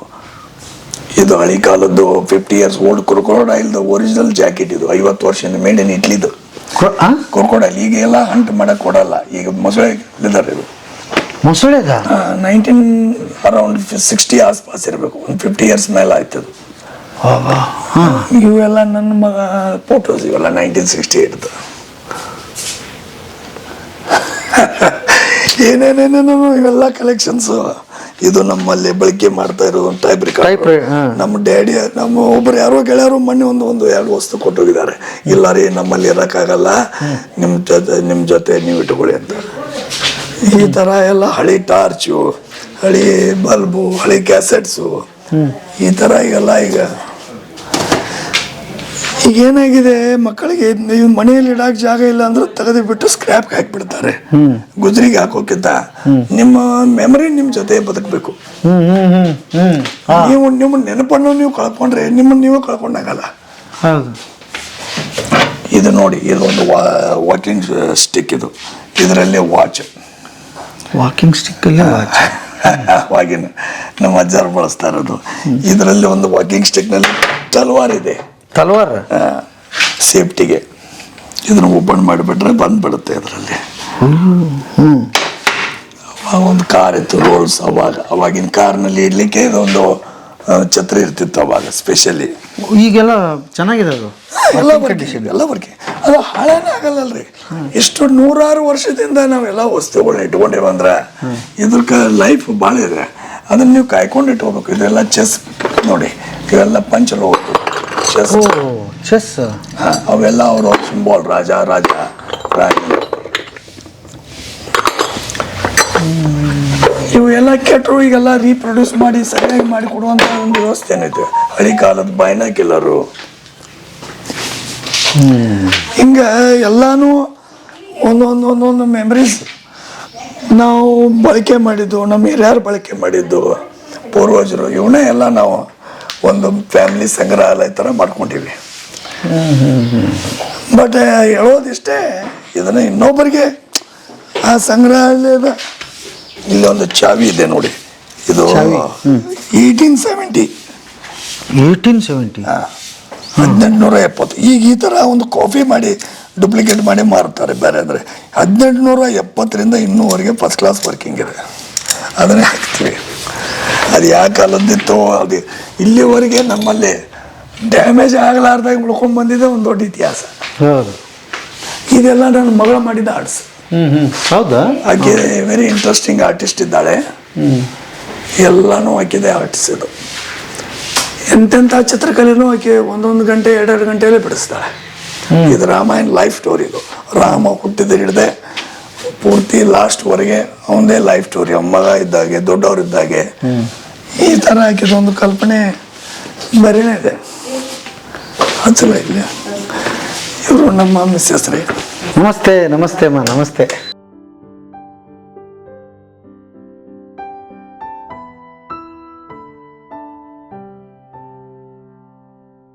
ಇದು ಹಳಿ ಕಾಲದ್ದು 50 years ಓಲ್ಡ್ ಕ್ರೊಕೊಡೈಲ್ದು ಒರಿಜಿನಲ್ ಜಾಕೆಟ್. ಇದು 50 ವರ್ಷದಿಂದ ಮೇಡ್ ಇನ್ ಇಟ್ಲಿದು ಕ್ರೊಕೊಡೈಲ್. ಈಗ ಎಲ್ಲ ಹಂಟ್ ಮಾಡಕ್ ಕೊಡಲ್ಲ, ಈಗ ಮೊಸಳೆ ಲೆದರ್. ಇದು ಮೊಸಳೆಗ 19 ಅರೌಂಡ್ 60 ಆಸ್ಪಾಸ್ ಇರಬೇಕು. ಒಂದು 50 years ಮೇಲೆ ಆಯ್ತದು. ಇವೆಲ್ಲ ನನ್ನ ಮಗ ಫೋಟೋಸ್, ಇವೆಲ್ಲ 1968. ಏನೇನೇನೇನೋ ಇವೆಲ್ಲ ಕಲೆಕ್ಷನ್ಸು. ಇದು ನಮ್ಮಲ್ಲಿ ಬಳಕೆ ಮಾಡ್ತಾ ಇರೋದು ಒಂದು ಟೈಪ್ ರಿಕಾರ್ಡ್. ನಮ್ಮ ಡ್ಯಾಡಿ ನಮ್ಮ ಒಬ್ಬರು ಯಾರೋ ಗೆಳೆಯರು ಮೊನ್ನೆ ಒಂದು 2 ವಸ್ತು ಕೊಟ್ಟೋಗಿದ್ದಾರೆ. ಇಲ್ಲ ರೀ ನಮ್ಮಲ್ಲಿ ಇರೋಕ್ಕಾಗಲ್ಲ, ನಿಮ್ಮ ಜೊತೆ ನೀವು ಇಟ್ಕೊಳ್ಳಿ ಅಂತ. ಈ ಥರ ಎಲ್ಲ ಹಳಿ ಟಾರ್ಚು, ಹಳಿ ಬಲ್ಬು, ಹಳಿ ಕ್ಯಾಸೆಟ್ಸು, ಈ ಥರ ಈಗೆಲ್ಲ ಈಗ ಏನಾಗಿದೆ, ಮಕ್ಕಳಿಗೆ ಮನೆಯಲ್ಲಿ ಇಡಾಕ್ ಜಾಗ ಇಲ್ಲ ಅಂದ್ರೆ ತೆಗೆದು ಬಿಟ್ಟು ಸ್ಕ್ರ್ಯಾಪ್ ಹಾಕಿಬಿಡ್ತಾರೆ. ಗುಜರಿಗೆ ಹಾಕೋಕ್ಕಿಂತ ನಿಮ್ಮ ಮೆಮರಿ ನಿಮ್ಮ ಜೊತೆ ಬದುಕಬೇಕು. ನಿಮ್ಮ ನೆನಪನ್ನು ನೀವು ಕಳ್ಕೊಂಡ್ರೆ ನಿಮ್ಮನ್ನು ನೀವು ಕಳ್ಕೊಂಡಾಗಲ್ಲ. ಇದು ನೋಡಿ, ಇದು ಒಂದು ವಾಕಿಂಗ್ ಸ್ಟಿಕ್. ಇದರಲ್ಲಿ ವಾಚ್, ವಾಕಿಂಗ್ ಸ್ಟಿಕ್ ಅವಾಗಿನ ನಮ್ಮ ಅಜ್ಜಾರು ಬಳಸ್ತಾ ಇರೋದು. ಇದರಲ್ಲಿ ಒಂದು ವಾಕಿಂಗ್ ಸ್ಟಿಕ್ನಲ್ಲಿ ತಲವಾರ್ ಇದೆ. ತಲವಾರ್ ಸೇಫ್ಟಿಗೆ. ಇದನ್ನು ಓಪನ್ ಮಾಡಿಬಿಟ್ರೆ ಬಂದ್ಬಿಡುತ್ತೆ ಇದರಲ್ಲಿ. ಒಂದು ಕಾರ್ ಇತ್ತು, ರೋಲ್ಸ್. ಅವಾಗಿನ ಕಾರ್ನಲ್ಲಿ ಇಡ್ಲಿಕ್ಕೆ ಇದೊಂದು ಛತ್ರಿ ಇರ್ತಿತ್ತು ಅವಾಗ ಸ್ಪೆಷಲಿ. ಈಗೆಲ್ಲ ಚೆನ್ನಾಗಿದೆ ಅದು, ಎಲ್ಲ ವರ್ಕಿಂಗ್. ಅದು ಹಾಳೇನೇ ಆಗಲ್ಲಲ್ರಿ. ಎಷ್ಟು 100 ವರ್ಷದಿಂದ ನಾವೆಲ್ಲ ವಸ್ತುಗಳನ್ನ ಇಟ್ಕೊಂಡೇವೆ ಅಂದ್ರೆ ಇದ್ರ ಲೈಫ್ ಭಾಳ ಇದೆ. ಅದನ್ನ ನೀವು ಕಾಯ್ಕೊಂಡು ಇಟ್ಕೋಬೇಕು. ಇದೆಲ್ಲ ಚೆಸ್ ನೋಡಿ, ಇವೆಲ್ಲ ಪಂಚಲು ಚೆಸ್. ಅವೆಲ್ಲ ಅವರು ಸಿಂಬಾಲ್, ರಾಜ ರಾಣಿ. ಇವೆಲ್ಲ ಕೆಟ್ಟರು ಈಗೆಲ್ಲ ರೀಪ್ರೊಡ್ಯೂಸ್ ಮಾಡಿ ಸರಿಯಾಗಿ ಮಾಡಿ ಕೊಡುವಂತ ಒಂದು ವ್ಯವಸ್ಥೆ ಏನೈತೆ. ಹಳಿ ಕಾಲದ ಬೈನಾಕ್ಯುಲರು, ಹಿಂಗ ಎಲ್ಲಾನು ಒಂದೊಂದು ಮೆಮರೀಸ್ ನಾವು ಬಳಕೆ ಮಾಡಿದ್ದು, ನಮ್ಮ ಹಿರಿಯರು ಬಳಕೆ ಮಾಡಿದ್ದು, ಪೂರ್ವಜರು, ಇವನ್ನೇ ಎಲ್ಲ ನಾವು ಒಂದು ಫ್ಯಾಮಿಲಿ ಸಂಗ್ರಹಾಲಯ ಥರ ಮಾಡ್ಕೊಂಡಿವಿ. ಬಟ್ ಹೇಳೋದಿಷ್ಟೇ, ಇದನ್ನು ಇನ್ನೊಬ್ಬರಿಗೆ ಆ ಸಂಗ್ರಹಾಲಯದ ಇಲ್ಲೊಂದು ಚಾವಿ ಇದೆ ನೋಡಿ. ಇದು 1870. 1870. ಈಗ ಈ ಥರ ಒಂದು ಕಾಫಿ ಮಾಡಿ ಡೂಪ್ಲಿಕೇಟ್ ಮಾಡಿ ಮಾರ್ತಾರೆ ಬೇರೆ. ಅಂದರೆ 1870ರಿಂದ ಇನ್ನೂವರೆಗೆ ಫಸ್ಟ್ ಕ್ಲಾಸ್ ವರ್ಕಿಂಗ್ ಇದೆ. ಅದನ್ನೇ ಹಾಕ್ತೀವಿ. ಅದು ಯಾವ ಕಾಲದಿತ್ತು ಅದು ಇಲ್ಲಿವರೆಗೆ ನಮ್ಮಲ್ಲಿ ಡ್ಯಾಮೇಜ್ ಆಗಲಾರ್ದಾಗ ಉಳ್ಕೊಂಡು ಬಂದಿದೆ ಒಂದು ದೊಡ್ಡ ಇತಿಹಾಸ. ಇದೆಲ್ಲ ನನ್ನ ಮಗಳ ಮಾಡಿದ ಆರ್ಟ್ಸ್. ಹೌದಾ? ಆಕೆ ವೆರಿ ಇಂಟ್ರೆಸ್ಟಿಂಗ್ ಆರ್ಟಿಸ್ಟ್ ಇದ್ದಾಳೆ. ಎಲ್ಲನೂ ಆಕಿದೆ ಆರ್ಟ್ಸ್. ಇದು ಎಂತೆಂಥ ಚಿತ್ರಕಲೆನೂ ಆಕೆ 1 ಗಂಟೆ 2 ಗಂಟೆಯಲ್ಲೇ ಬಿಡಿಸ್ತಾಳೆ. ಇದು ರಾಮಾಯಣ ಲೈಫ್ ಸ್ಟೋರಿ. ಇದು ರಾಮ ಹುಟ್ಟಿದ ಹಿಡಿದೆ ಪೂರ್ತಿ ಲಾಸ್ಟ್ವರೆಗೆ ಅವನದೇ ಲೈಫ್ ಸ್ಟೋರಿ. ಮಗ ಇದ್ದಾಗೆ, ದೊಡ್ಡವರಿದ್ದಾಗೆ, ಈ ಥರ ಆಕಿದೊಂದು ಕಲ್ಪನೆ ಬೇರೆನೇ ಇದೆ. ಹಚ್ಚಲ ಇಲ್ಲ. ಇವರು ನಮ್ಮ ಮಿಸ್ಸಸ್ ರೀ. ನಮಸ್ತೆ ಅಮ್ಮ. ನಮಸ್ತೆ.